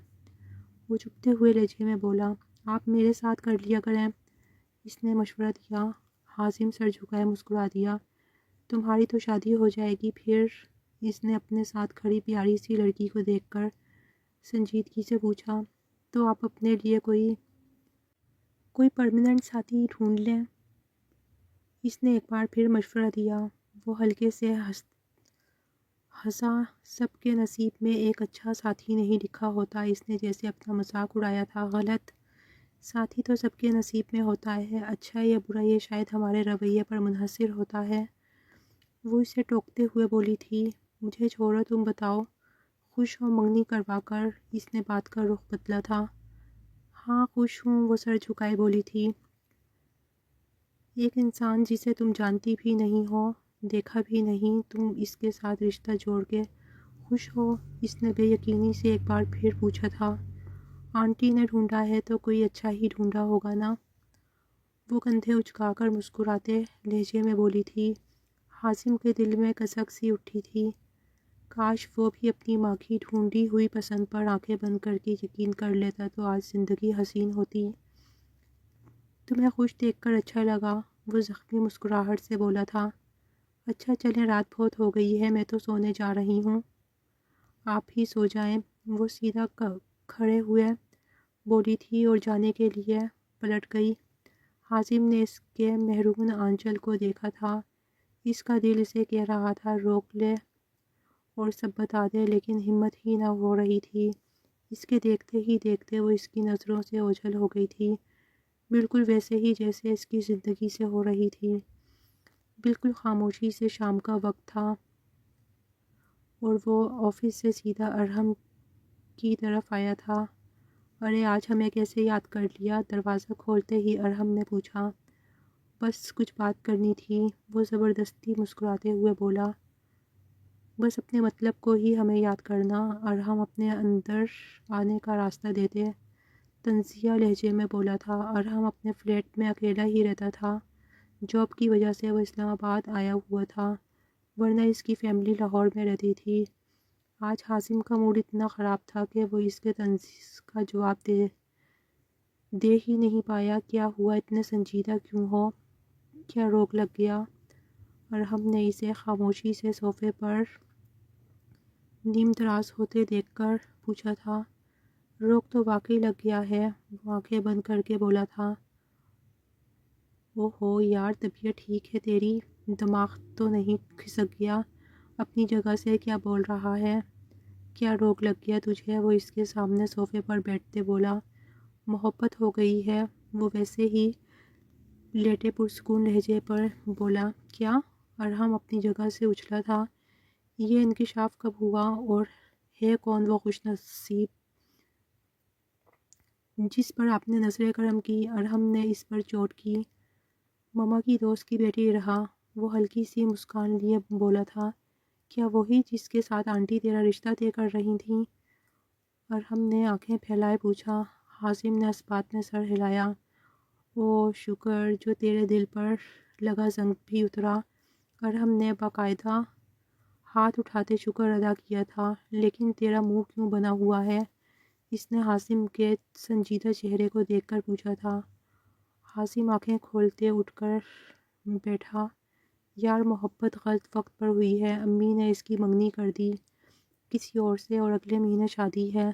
وہ چپتے ہوئے لہجے میں بولا۔ آپ میرے ساتھ کر لیا کریں، اس نے مشورہ دیا۔ حازم سر جھکائے مسکرا دیا۔ تمہاری تو شادی ہو جائے گی پھر، اس نے اپنے ساتھ کھڑی پیاری سی لڑکی کو دیکھ کر سنجیدگی سے پوچھا۔ تو آپ اپنے لیے کوئی پرماننٹ ساتھی ڈھونڈ لیں، اس نے ایک بار پھر مشورہ دیا۔ وہ ہلکے سے ہنسا۔ سب کے نصیب میں ایک اچھا ساتھی نہیں لکھا ہوتا، اس نے جیسے اپنا مذاق اڑایا تھا۔ غلط ساتھی تو سب کے نصیب میں ہوتا ہے، اچھا یا برا یہ شاید ہمارے رویے پر منحصر ہوتا ہے، وہ اسے ٹوکتے ہوئے بولی تھی۔ مجھے چھوڑو، تم بتاؤ، خوش ہو منگنی کروا کر؟ اس نے بات کا رخ بدلا تھا۔ ہاں خوش ہوں، وہ سر جھکائے بولی تھی۔ ایک انسان جسے تم جانتی بھی نہیں ہو، دیکھا بھی نہیں، تم اس کے ساتھ رشتہ جوڑ کے خوش ہو؟ اس نے بے یقینی سے ایک بار پھر پوچھا تھا۔ آنٹی نے ڈھونڈا ہے تو کوئی اچھا ہی ڈھونڈا ہوگا نا، وہ کندھے اچکا کر مسکراتے لہجے میں بولی تھی۔ حازم کے دل میں کسک سی اٹھی تھی، کاش وہ بھی اپنی ماں کی ڈھونڈی ہوئی پسند پر آنکھیں بند کر کے یقین کر لیتا تو آج زندگی حسین ہوتی۔ تمہیں خوش دیکھ کر اچھا لگا، وہ زخمی مسکراہٹ سے بولا تھا۔ اچھا چلیں، رات بہت ہو گئی ہے، میں تو سونے جا رہی ہوں، آپ ہی سو جائیں، وہ سیدھا کھڑے ہوئے بولی تھی اور جانے کے لیے پلٹ گئی۔ حازم نے اس کے محرون آنچل کو دیکھا تھا۔ اس کا دل اسے کہہ رہا تھا روک لے اور سب بتا دے، لیکن ہمت ہی نہ ہو رہی تھی۔ اس کے دیکھتے ہی دیکھتے وہ اس کی نظروں سے اوجھل ہو گئی تھی، بالکل ویسے ہی جیسے اس کی زندگی سے ہو رہی تھی۔ بالکل خاموشی سے شام کا وقت تھا اور وہ آفس سے سیدھا ارحم کی طرف آیا تھا۔ ارے آج ہمیں کیسے یاد کر لیا؟ دروازہ کھولتے ہی ارحم نے پوچھا۔ بس کچھ بات کرنی تھی، وہ زبردستی مسکراتے ہوئے بولا۔ بس اپنے مطلب کو ہی ہمیں یاد کرنا۔ ارحم اپنے اندر آنے کا راستہ دیتے طنزیہ لہجے میں بولا تھا۔ ارحم اپنے فلیٹ میں اکیلا ہی رہتا تھا۔ جاب کی وجہ سے وہ اسلام آباد آیا ہوا تھا، ورنہ اس کی فیملی لاہور میں رہتی تھی۔ آج حازم کا موڈ اتنا خراب تھا کہ وہ اس کے طنز کا جواب دے ہی نہیں پایا۔ کیا ہوا؟ اتنے سنجیدہ کیوں ہو؟ کیا روگ لگ گیا؟ ارحم نے اسے خاموشی سے صوفے پر نیم دراز ہوتے دیکھ کر پوچھا تھا۔ روگ تو واقعی لگ گیا ہے، وہ آنکھیں بند کر کے بولا تھا۔ اوہو یار، طبیعت ٹھیک ہے تیری؟ دماغ تو نہیں کھسک گیا اپنی جگہ سے؟ کیا بول رہا ہے؟ کیا روگ لگ گیا تجھے؟ وہ اس کے سامنے صوفے پر بیٹھتے بولا۔ محبت ہو گئی ہے، وہ ویسے ہی لیٹے پرسکون لہجے پر بولا۔ کیا؟ ارحم اپنی جگہ سے اچھلا تھا۔ یہ انکشاف کب ہوا؟ اور ہے کون وہ خوش نصیب جس پر آپ نے نظر کرم کی؟ ارحم نے اس پر چوٹ کی۔ مما کی دوست کی بیٹی رہا، وہ ہلکی سی مسکان لیے بولا تھا۔ کیا وہی جس کے ساتھ آنٹی تیرا رشتہ طے کر رہی تھیں؟ ارحم نے آنکھیں پھیلائے پوچھا۔ حازم نے اس بات میں سر ہلایا۔ او شکر، جو تیرے دل پر لگا زنگ بھی اترا۔ ارحم نے باقاعدہ ہاتھ اٹھاتے شکر ادا کیا تھا۔ لیکن تیرا منہ کیوں بنا ہوا ہے؟ اس نے حازم کے سنجیدہ چہرے کو دیکھ کر پوچھا تھا۔ حازم آنکھیں کھولتے اٹھ کر بیٹھا۔ یار محبت غلط وقت پر ہوئی ہے، امی نے اس کی منگنی کر دی کسی اور سے، اور اگلے مہینے شادی ہے،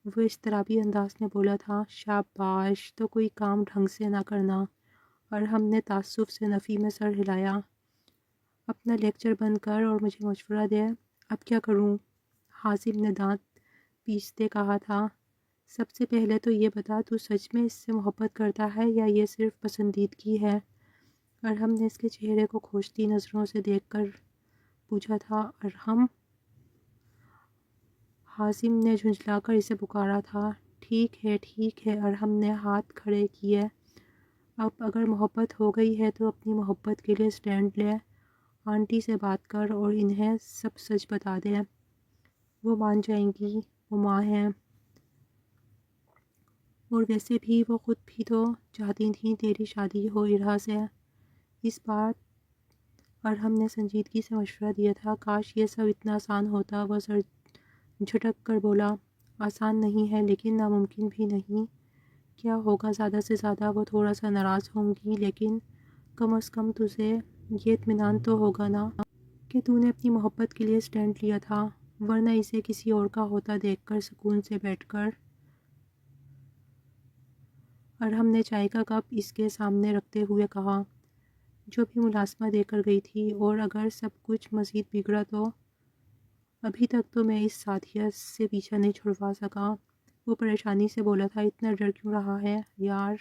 وہ اضطرابی انداز میں بولا تھا۔ شاباش، تو کوئی کام ڈھنگ سے نہ کرنا؟ ارحم نے تعصب سے نفی میں سر ہلایا۔ اپنا لیکچر بند کر اور مجھے مشورہ دے۔ اب کیا کروں؟ حازم نے دانت پیستے کہا تھا۔ سب سے پہلے تو یہ بتا، تو سچ میں اس سے محبت کرتا ہے یا یہ صرف پسندیدگی ہے؟ ارحم نے اس کے چہرے کو کھوجتی نظروں سے دیکھ کر پوچھا تھا۔ ارحم، حازم نے جھنجھلا کر اسے پکارا تھا۔ ٹھیک ہے، ارحم نے ہاتھ کھڑے کیے۔ اب اگر محبت ہو گئی ہے تو اپنی محبت کے لیے سٹینڈ لے، آنٹی سے بات کر اور انہیں سب سچ بتا دے، وہ مان جائیں گی، وہ ماں ہیں، اور ویسے بھی وہ خود بھی تو چاہتی تھیں تیری شادی ہو ارحا سے۔ اس بات ارحم نے سنجیدگی سے مشورہ دیا تھا۔ کاش یہ سب اتنا آسان ہوتا، وہ سر جھٹک کر بولا۔ آسان نہیں ہے، لیکن ناممکن بھی نہیں۔ کیا ہوگا؟ زیادہ سے زیادہ وہ تھوڑا سا ناراض ہوں گی، لیکن کم از کم تجھے یہ اطمینان تو ہوگا نا کہ تو نے اپنی محبت کے لیے سٹینڈ لیا تھا، ورنہ اسے کسی اور کا ہوتا دیکھ کر سکون سے بیٹھ کر۔ ارحم نے چائے کا کپ اس کے سامنے رکھتے ہوئے کہا۔ جو بھی ملازمہ دے کر گئی تھی، اور اگر سب کچھ مزید بگڑا تو ابھی تک تو میں اس ساتھیہ سے پیچھا نہیں چھڑوا سکا، وہ پریشانی سے بولا تھا۔ اتنا ڈر کیوں رہا ہے یار؟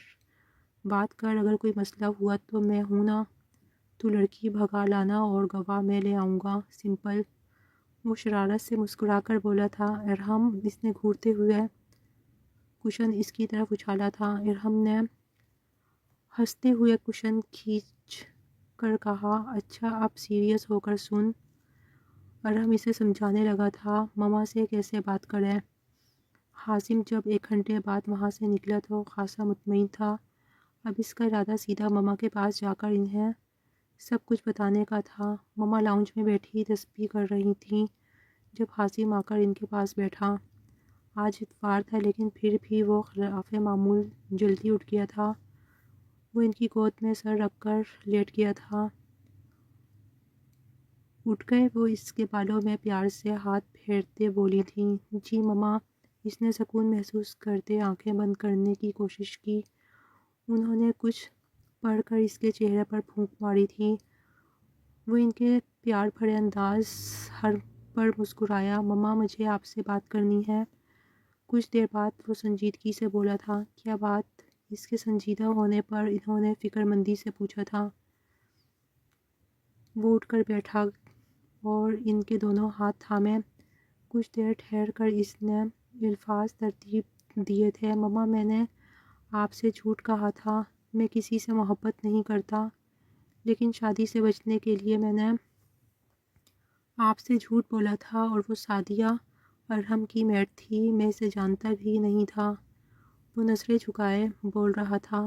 بات کر، اگر کوئی مسئلہ ہوا تو میں ہوں نا، تو لڑکی بھگا لانا اور گواہ میں لے آؤں گا، سمپل۔ وہ شرارت سے مسکرا کر بولا تھا۔ ارحم، اس نے گھورتے ہوئے کشن اس کی طرف اچھالا تھا۔ ارحم نے ہنستے ہوئے کشن کھینچ کر کہا۔ اچھا اب سیریس ہو کر سن۔ ارحم اسے سمجھانے لگا تھا مما سے کیسے بات کرے۔ حازم جب 1 گھنٹے بعد وہاں سے نکلا تو خاصا مطمئن تھا۔ اب اس کا ارادہ سیدھا مما کے پاس جا کر انہیں سب کچھ بتانے کا تھا۔ مما لاؤنج میں بیٹھی تسبیح کر رہی تھیں جب حازم آ کر ان کے پاس بیٹھا۔ آج اتوار تھا، لیکن پھر بھی وہ خلاف معمول جلدی اٹھ گیا تھا۔ وہ ان کی گود میں سر رکھ کر لیٹ گیا تھا۔ اٹھ گئے؟ وہ اس کے بالوں میں پیار سے ہاتھ پھیرتے بولی تھیں۔ جی مما، اس نے سکون محسوس کرتے آنکھیں بند کرنے کی کوشش کی۔ انہوں نے کچھ پڑھ کر اس کے چہرے پر پھونک ماری تھی۔ وہ ان کے پیار بھرے انداز پر مسکرایا۔ مما، مجھے آپ سے بات کرنی ہے۔ کچھ دیر بعد وہ سنجیدگی سے بولا تھا۔ کیا بات؟ اس کے سنجیدہ ہونے پر انہوں نے فکر مندی سے پوچھا تھا۔ وہ اٹھ کر بیٹھا اور ان کے دونوں ہاتھ تھامے۔ کچھ دیر ٹھہر کر اس نے الفاظ ترتیب دیے تھے۔ مما، میں نے آپ سے جھوٹ کہا تھا۔ میں کسی سے محبت نہیں کرتا، لیکن شادی سے بچنے کے لیے میں نے آپ سے جھوٹ بولا تھا، اور وہ سعدیہ ارحم کی میڈ تھی۔ میں اسے جانتا بھی نہیں تھا۔ وہ نظریں جھکائے بول رہا تھا،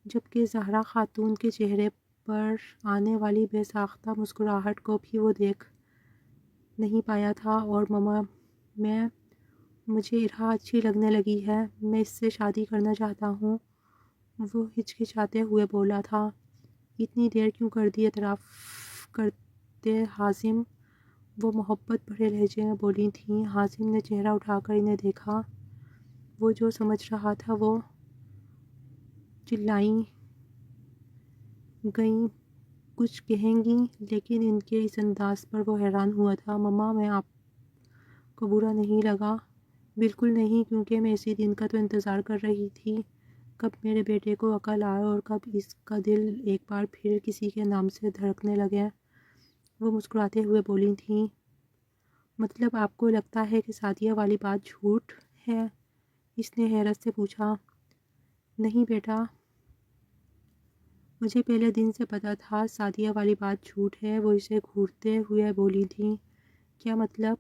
جبکہ زہرا خاتون کے چہرے پر آنے والی بے ساختہ مسکراہٹ کو بھی وہ دیکھ نہیں پایا تھا۔ اور مما، مجھے ارحا اچھی لگنے لگی ہے۔ میں اس سے شادی کرنا چاہتا ہوں۔ وہ ہچکچاتے ہوئے بولا تھا۔ اتنی دیر کیوں کر دی اعتراف کرتے حازم؟ وہ محبت بھرے لہجے میں بولی تھیں۔ حازم نے چہرہ اٹھا کر انہیں دیکھا۔ وہ جو سمجھ رہا تھا وہ چلائی گئیں، کچھ کہیں گی، لیکن ان کے اس انداز پر وہ حیران ہوا تھا۔ مما، میں آپ کو برا نہیں لگا؟ بالکل نہیں، کیونکہ میں اسی دن کا تو انتظار کر رہی تھی، کب میرے بیٹے کو عقل آئے اور کب اس کا دل ایک بار پھر کسی کے نام سے دھڑکنے لگے۔ وہ مسکراتے ہوئے بولی تھیں۔ مطلب آپ کو لگتا ہے کہ سعدیہ والی بات جھوٹ ہے؟ اس نے حیرت سے پوچھا۔ نہیں بیٹا، مجھے پہلے دن سے پتہ تھا سعدیہ والی بات جھوٹ ہے۔ وہ اسے گھورتے ہوئے بولی تھیں۔ کیا مطلب؟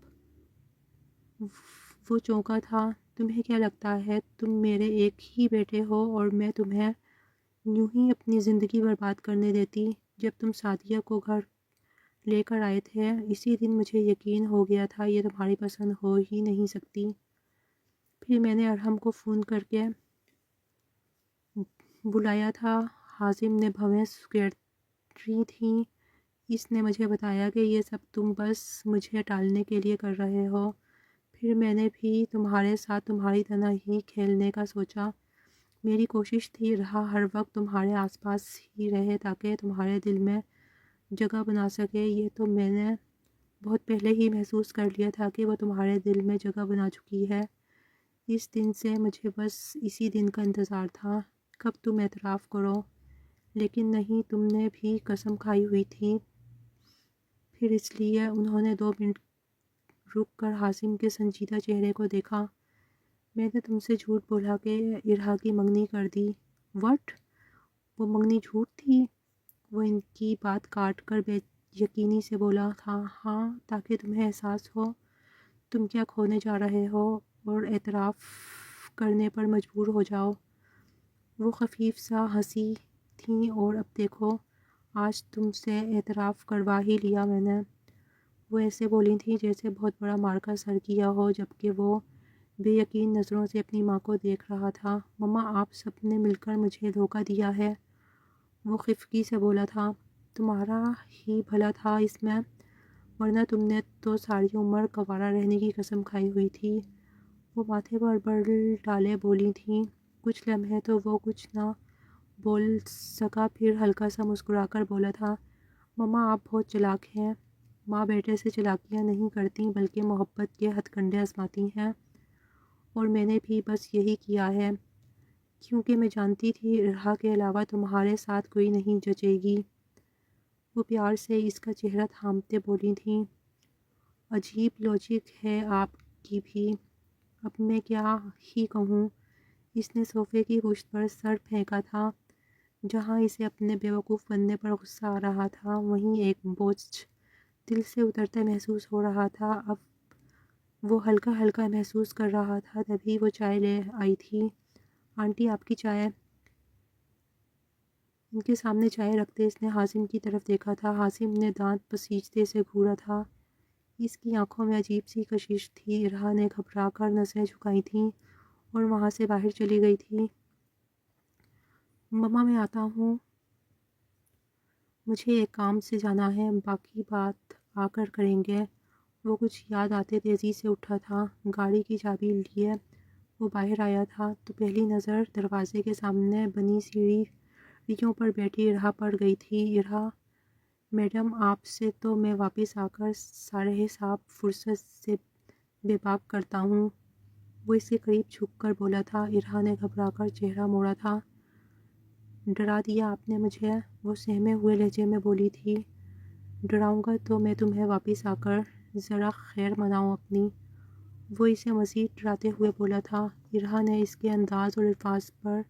وہ چونکا تھا۔ تمہیں کیا لگتا ہے تم میرے ایک ہی بیٹے ہو اور میں تمہیں یوں ہی اپنی زندگی برباد کرنے دیتی؟ جب تم سعدیہ کو گھر لے کر آئے تھے، اسی دن مجھے یقین ہو گیا تھا یہ تمہاری پسند ہو ہی نہیں سکتی۔ پھر میں نے ارحم کو فون کر کے بلایا تھا۔ حازم نے بھویں سیکرٹری تھیں۔ اس نے مجھے بتایا کہ یہ سب تم بس مجھے ٹالنے کے لیے کر رہے ہو۔ پھر میں نے بھی تمہارے ساتھ تمہاری طرح ہی کھیلنے کا سوچا۔ میری کوشش تھی رہا ہر وقت تمہارے آس پاس ہی رہے تاکہ تمہارے دل میں جگہ بنا سکے۔ یہ تو میں نے بہت پہلے ہی محسوس کر لیا تھا کہ وہ تمہارے دل میں جگہ بنا چکی ہے۔ اس دن سے مجھے بس اسی دن کا انتظار تھا، کب تم اعتراف کرو۔ لیکن نہیں، تم نے بھی قسم کھائی ہوئی تھی۔ پھر اس لیے انہوں نے 2 منٹ رک کر حازم کے سنجیدہ چہرے کو دیکھا۔ میں نے تم سے جھوٹ بولا کہ ارحا کی منگنی کر دی۔ وٹ؟ وہ منگنی جھوٹ تھی؟ وہ ان کی بات کاٹ کر بے یقینی سے بولا تھا۔ ہاں، تاکہ تمہیں احساس ہو تم کیا کھونے جا رہے ہو اور اعتراف کرنے پر مجبور ہو جاؤ۔ وہ خفیف سا ہنسی تھیں۔ اور اب دیکھو، آج تم سے اعتراف کروا ہی لیا میں نے۔ وہ ایسے بولی تھیں جیسے بہت بڑا مارکا سر کیا ہو، جبکہ وہ بے یقین نظروں سے اپنی ماں کو دیکھ رہا تھا۔ مما، آپ سب نے مل کر مجھے دھوکہ دیا ہے، وہ خفگی سے بولا تھا۔ تمہارا ہی بھلا تھا اس میں، ورنہ تم نے تو ساری عمر کنوارا رہنے کی قسم کھائی ہوئی تھی۔ وہ ماتھے پر بر ڈالے بولی تھیں۔ کچھ لمحے تو وہ کچھ نہ بول سکا، پھر ہلکا سا مسکرا کر بولا تھا۔ مما، آپ بہت چالاک ہیں۔ ماں بیٹے سے چالاکیاں نہیں کرتی بلکہ محبت کے ہتھ کنڈے آزماتی ہیں، اور میں نے بھی بس یہی کیا ہے، کیونکہ میں جانتی تھی ارحا کے علاوہ تمہارے ساتھ کوئی نہیں جچے گی۔ وہ پیار سے اس کا چہرہ تھامتے بولی تھیں۔ عجیب لاجک ہے آپ کی بھی، اب میں کیا ہی کہوں۔ اس نے صوفے کی پشت پر سر پھینکا تھا۔ جہاں اسے اپنے بیوقوف بننے پر غصہ آ رہا تھا، وہیں ایک بوجھ دل سے اترتا محسوس ہو رہا تھا۔ اب وہ ہلکا ہلکا محسوس کر رہا تھا۔ تبھی وہ چائے لے آئی تھی۔ آنٹی، آپ کی چائے۔ ان کے سامنے چائے رکھتے اس نے حازم کی طرف دیکھا تھا۔ حازم نے دانت پسیجتے سے گھورا تھا۔ اس کی آنکھوں میں عجیب سی کشش تھی۔ ارحا نے گھبرا کر نظریں جھکائی تھیں اور وہاں سے باہر چلی گئی تھی۔ مما، میں آتا ہوں، مجھے ایک کام سے جانا ہے، باقی بات آ کر کریں گے۔ وہ کچھ یاد آتے تیزی سے اٹھا تھا، گاڑی کی چابی لیے وہ باہر آیا تھا تو پہلی نظر دروازے کے سامنے بنی سیڑھیوں پر بیٹھی ارہا پڑ گئی تھی۔ ارہا میڈم، آپ سے تو میں واپس آ کر سارے حساب فرصت سے بے باک کرتا ہوں، وہ اس کے قریب جھک کر بولا تھا۔ ارہا نے گھبرا کر چہرہ موڑا تھا۔ ڈرا دیا آپ نے مجھے، وہ سہمے ہوئے لہجے میں بولی تھی۔ ڈراؤں گا تو میں تمہیں واپس آ کر ذرا خیر مناؤں اپنی، وہ اسے مزید ڈراتے ہوئے بولا تھا۔ ارہا نے اس کے انداز اور الفاظ پر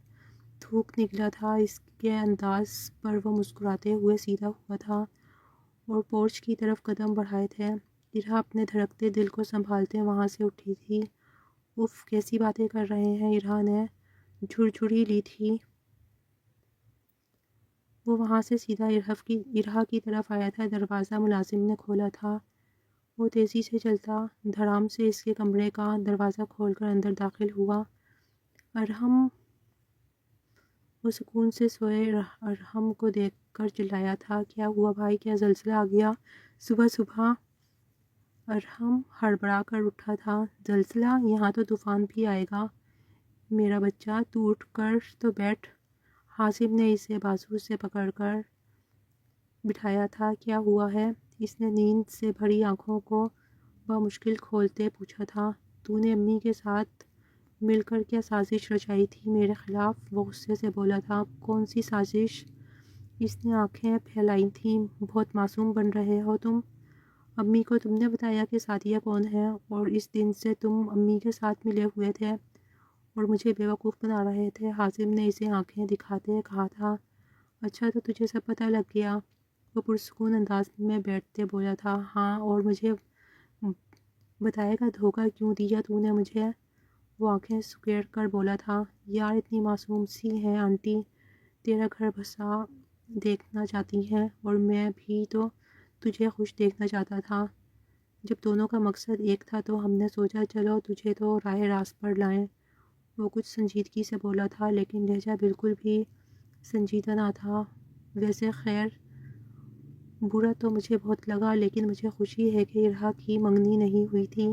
تھوک نکلا تھا، اس کے انداز پر وہ مسکراتے ہوئے سیدھا ہوا تھا اور پورچ کی طرف قدم بڑھائے تھے۔ ارہا اپنے دھڑکتے دل کو سنبھالتے وہاں سے اٹھی تھی۔ اف، کیسی باتیں کر رہے ہیں، ارہا نے جھرجھری لی تھی۔ وہ وہاں سے سیدھا ارہا کی طرف آیا تھا۔ دروازہ ملازم نے کھولا تھا۔ وہ تیزی سے چلتا دھڑام سے اس کے کمرے کا دروازہ کھول کر اندر داخل ہوا۔ ارحم، وہ سکون سے سوئے ارحم کو دیکھ کر چلایا تھا۔ کیا ہوا بھائی، کیا زلزلہ آ گیا صبح صبح؟ ارحم ہڑبڑا کر اٹھا تھا۔ زلزلہ؟ یہاں تو طوفان بھی آئے گا میرا بچہ، تو اٹھ کر تو بیٹھ۔ حازم نے اسے بازو سے پکڑ کر بٹھایا تھا۔ کیا ہوا ہے؟ اس نے نیند سے بھری آنکھوں کو بمشکل کھولتے پوچھا تھا۔ تو نے امی کے ساتھ مل کر کیا سازش رچائی تھی میرے خلاف؟ وہ غصے سے بولا تھا۔ کون سی سازش؟ اس نے آنکھیں پھیلائی تھیں۔ بہت معصوم بن رہے ہو تم۔ امی کو تم نے بتایا کہ سعدیہ کون ہے، اور اس دن سے تم امی کے ساتھ ملے ہوئے تھے اور مجھے بیوقوف بنا رہے تھے۔ حازم نے اسے آنکھیں دکھاتے کہا تھا۔ اچھا، تو تجھے سب پتہ لگ گیا، وہ پرسکون انداز میں بیٹھتے بولا تھا۔ ہاں، اور مجھے بتائے گا دھوکہ کیوں دیا تو نے مجھے؟ وہ آنکھیں سکیڑ کر بولا تھا۔ یار اتنی معصوم سی ہیں آنٹی، تیرا گھر بسا دیکھنا چاہتی ہیں، اور میں بھی تو تجھے خوش دیکھنا چاہتا تھا۔ جب دونوں کا مقصد ایک تھا تو ہم نے سوچا چلو تجھے تو راہ راست پر لائیں۔ وہ کچھ سنجیدگی سے بولا تھا، لیکن لہجہ بالکل بھی سنجیدہ نہ تھا۔ ویسے خیر، برا تو مجھے بہت لگا، لیکن مجھے خوشی ہے کہ ارہا کی منگنی نہیں ہوئی تھی۔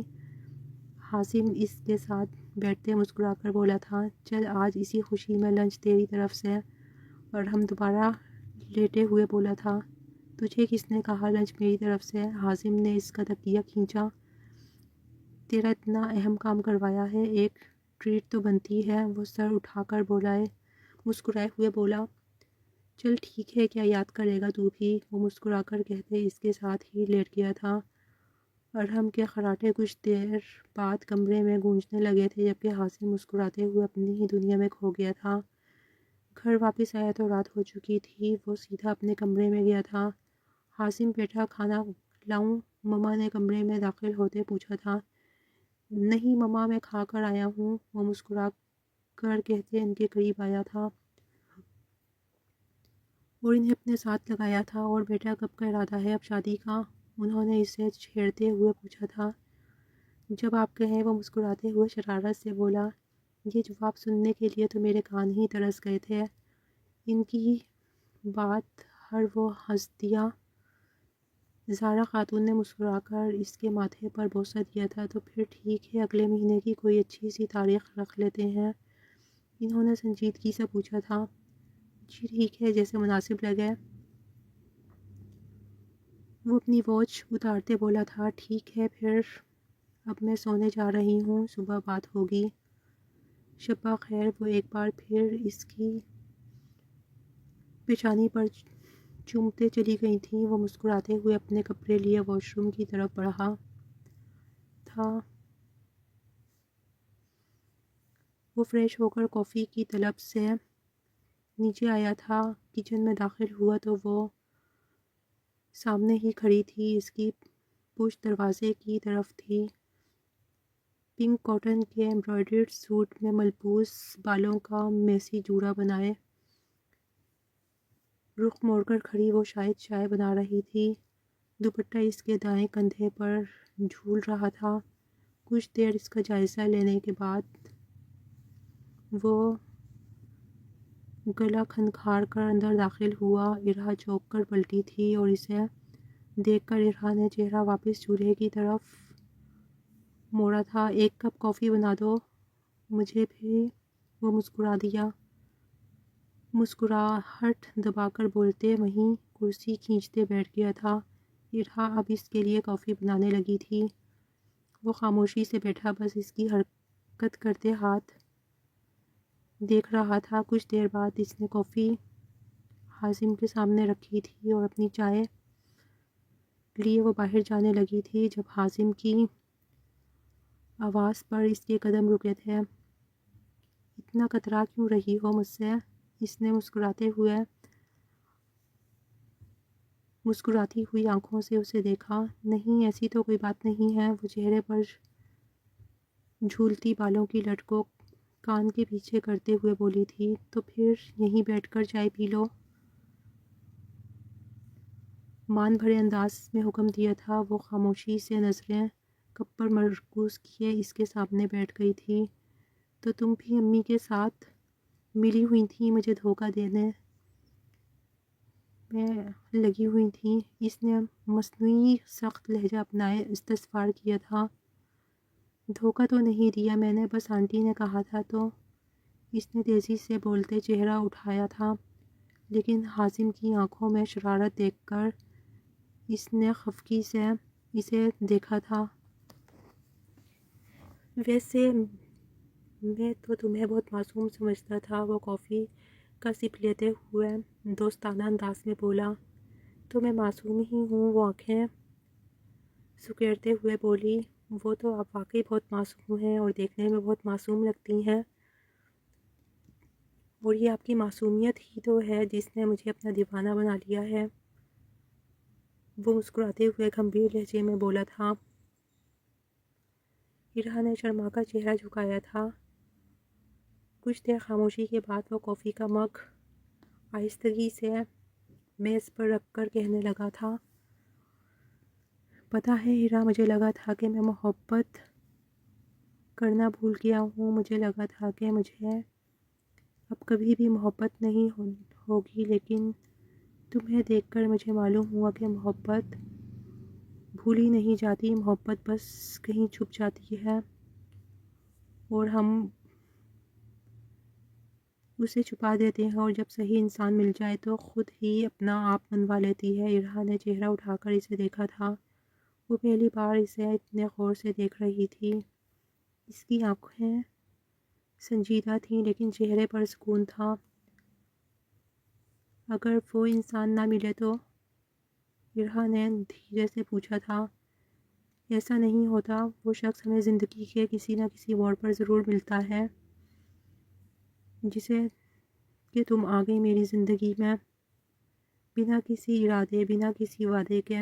حازم اس کے ساتھ بیٹھتے مسکرا کر بولا تھا۔ چل آج اسی خوشی میں لنچ تیری طرف سے۔ اور ہم دوبارہ لیٹے ہوئے بولا تھا۔ تجھے کس نے کہا لنچ میری طرف سے؟ حازم نے اس کا تکیہ کھینچا۔ تیرا اتنا اہم کام کروایا ہے، ایک ٹریٹ تو بنتی ہے، وہ سر اٹھا کر مسکرائے ہوئے بولا۔ چل ٹھیک ہے، کیا یاد کرے گا تو بھی، وہ مسکرا کر کہتے اس کے ساتھ ہی لیٹ گیا تھا۔ ارحم کے خراٹے کچھ دیر بعد کمرے میں گونجنے لگے تھے، جبکہ حازم مسکراتے ہوئے اپنی ہی دنیا میں کھو گیا تھا۔ گھر واپس آیا تو رات ہو چکی تھی۔ وہ سیدھا اپنے کمرے میں گیا تھا۔ حازم بیٹا، کھانا لاؤں؟ مما نے کمرے میں داخل ہوتے پوچھا تھا۔ نہیں مما، میں کھا کر آیا ہوں، وہ مسکرا کر کہتے ان کے قریب آیا تھا اور انہیں اپنے ساتھ لگایا تھا۔ اور بیٹا کب کا ارادہ ہے اب شادی کا؟ انہوں نے اسے چھیڑتے ہوئے پوچھا تھا۔ جب آپ کہیں، وہ مسکراتے ہوئے شرارت سے بولا۔ یہ جواب سننے کے لیے تو میرے کان ہی ترس گئے تھے۔ ان کی بات ہر وہ ہنس دیا۔ زارا خاتون نے مسکرا کر اس کے ماتھے پر بوسہ دیا تھا۔ تو پھر ٹھیک ہے، اگلے مہینے کی کوئی اچھی سی تاریخ رکھ لیتے ہیں، انہوں نے سنجیدگی سے پوچھا تھا۔ جی ٹھیک ہے، جیسے مناسب لگے، وہ اپنی واچ اتارتے بولا تھا۔ ٹھیک ہے پھر، اب میں سونے جا رہی ہوں، صبح بات ہوگی، شب خیر۔ وہ ایک بار پھر اس کی پیشانی پر چومتے چلی گئی تھیں۔ وہ مسکراتے ہوئے اپنے کپڑے لیے واش روم کی طرف بڑھا تھا۔ وہ فریش ہو کر کافی کی طلب سے نیچے آیا تھا۔ کچن میں داخل ہوا تو وہ سامنے ہی کھڑی تھی، اس کی پشت دروازے کی طرف تھی۔ پنک کاٹن کے ایمبرائڈرڈ سوٹ میں ملبوس، بالوں کا میسی جوڑا بنائے رخ موڑ کر کھڑی، وہ شاید چائے بنا رہی تھی۔ دوپٹہ اس کے دائیں کندھے پر جھول رہا تھا۔ کچھ دیر اس کا جائزہ لینے کے بعد وہ گلا کھنکھار کر اندر داخل ہوا۔ ارہا چونک کر پلٹی تھی اور اسے دیکھ کر ارحا نے چہرہ واپس چولہے کی طرف موڑا تھا۔ ایک کپ کافی بنا دو مجھے بھی، وہ مسکرا دیا، مسکراہٹ دبا کر بولتے وہیں کرسی کھینچتے بیٹھ گیا تھا۔ ارحا اب اس کے لیے کافی بنانے لگی تھی۔ وہ خاموشی سے بیٹھا بس اس کی حرکت کرتے ہاتھ دیکھ رہا تھا۔ کچھ دیر بعد اس نے کافی حازم کے سامنے رکھی تھی اور اپنی چائے لیے وہ باہر جانے لگی تھی جب حازم کی آواز پر اس کے قدم رکے تھے۔ اتنا کترا کیوں رہی ہو مجھ سے؟ اس نے مسکراتی ہوئی آنکھوں سے اسے دیکھا۔ نہیں ایسی تو کوئی بات نہیں ہے، وہ چہرے پر جھولتی بالوں کی لٹ کو کان کے پیچھے کرتے ہوئے بولی تھی۔ تو پھر یہیں بیٹھ کر چائے پی لو، مان بھرے انداز میں حکم دیا تھا۔ وہ خاموشی سے نظریں کپ پر مرکوز کیے اس کے سامنے بیٹھ گئی تھی۔ تو تم بھی امی کے ساتھ ملی ہوئی تھی، مجھے دھوکہ دینے میں لگی ہوئی تھی۔ اس نے مصنوعی سخت لہجہ اپنائے استفسار کیا تھا۔ دھوکہ تو نہیں دیا میں نے، بس آنٹی نے کہا تھا تو۔ اس نے تیزی سے بولتے چہرہ اٹھایا تھا، لیکن حازم کی آنکھوں میں شرارت دیکھ کر اس نے خفگی سے اسے دیکھا تھا۔ ویسے میں تو تمہیں بہت معصوم سمجھتا تھا، وہ کافی کا سپ لیتے ہوئے دوستانہ انداز میں بولا۔ تو میں معصوم ہی ہوں، وہ آنکھیں سکیڑتے ہوئے بولی۔ وہ تو آپ واقعی بہت معصوم ہیں اور دیکھنے میں بہت معصوم لگتی ہیں، اور یہ آپ کی معصومیت ہی تو ہے جس نے مجھے اپنا دیوانہ بنا لیا ہے، وہ مسکراتے ہوئے گمبھیر لہجے میں بولا تھا۔ ارحا نے شرما کا چہرہ جھکایا تھا۔ کچھ دیر خاموشی کے بعد وہ کافی کا مگ آہستگی سے میز پر رکھ کر کہنے لگا تھا۔ پتہ ہے ارحا، مجھے لگا تھا کہ میں محبت کرنا بھول گیا ہوں، مجھے لگا تھا کہ مجھے اب کبھی بھی محبت نہیں ہوگی، لیکن تمہیں دیکھ کر مجھے معلوم ہوا کہ محبت بھولی نہیں جاتی، محبت بس کہیں چھپ جاتی ہے اور ہم اسے چھپا دیتے ہیں، اور جب صحیح انسان مل جائے تو خود ہی اپنا آپ منوا لیتی ہے۔ ارحا نے چہرہ اٹھا کر اسے دیکھا تھا۔ وہ پہلی بار اسے اتنے غور سے دیکھ رہی تھی۔ اس کی آنکھیں سنجیدہ تھیں لیکن چہرے پر سکون تھا۔ اگر وہ انسان نہ ملے تو؟ ارحا نے دھیرے سے پوچھا تھا۔ ایسا نہیں ہوتا، وہ شخص ہمیں زندگی کے کسی نہ کسی موڑ پر ضرور ملتا ہے، جسے کہ تم آ گئی میری زندگی میں بنا کسی ارادے، بنا کسی وعدے کے۔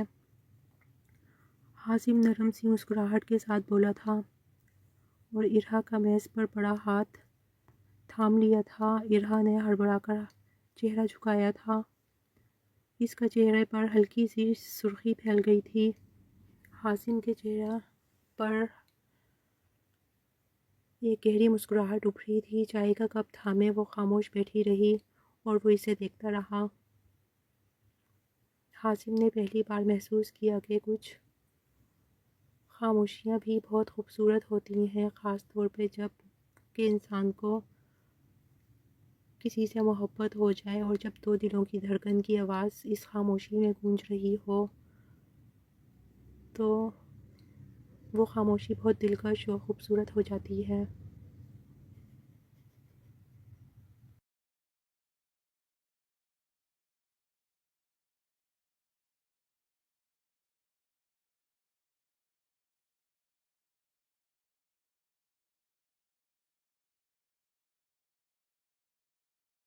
حازم نرم سی مسکراہٹ کے ساتھ بولا تھا اور ارحا کا میز پر پڑا ہاتھ تھام لیا تھا۔ ارحا نے ہڑبڑا کر چہرہ جھکایا تھا۔ اس کا چہرے پر ہلکی سی سرخی پھیل گئی تھی۔ حازم کے چہرہ پر ایک گہری مسکراہٹ ابھری تھی۔ چائے کا کپ تھامے وہ خاموش بیٹھی رہی اور وہ اسے دیکھتا رہا۔ حازم نے پہلی بار محسوس کیا کہ کچھ خاموشیاں بھی بہت خوبصورت ہوتی ہیں، خاص طور پہ جب کہ انسان کو کسی سے محبت ہو جائے اور جب دو دلوں کی دھڑکن کی آواز اس خاموشی میں گونج رہی ہو تو وہ خاموشی بہت دلکش اور خوبصورت ہو جاتی ہے۔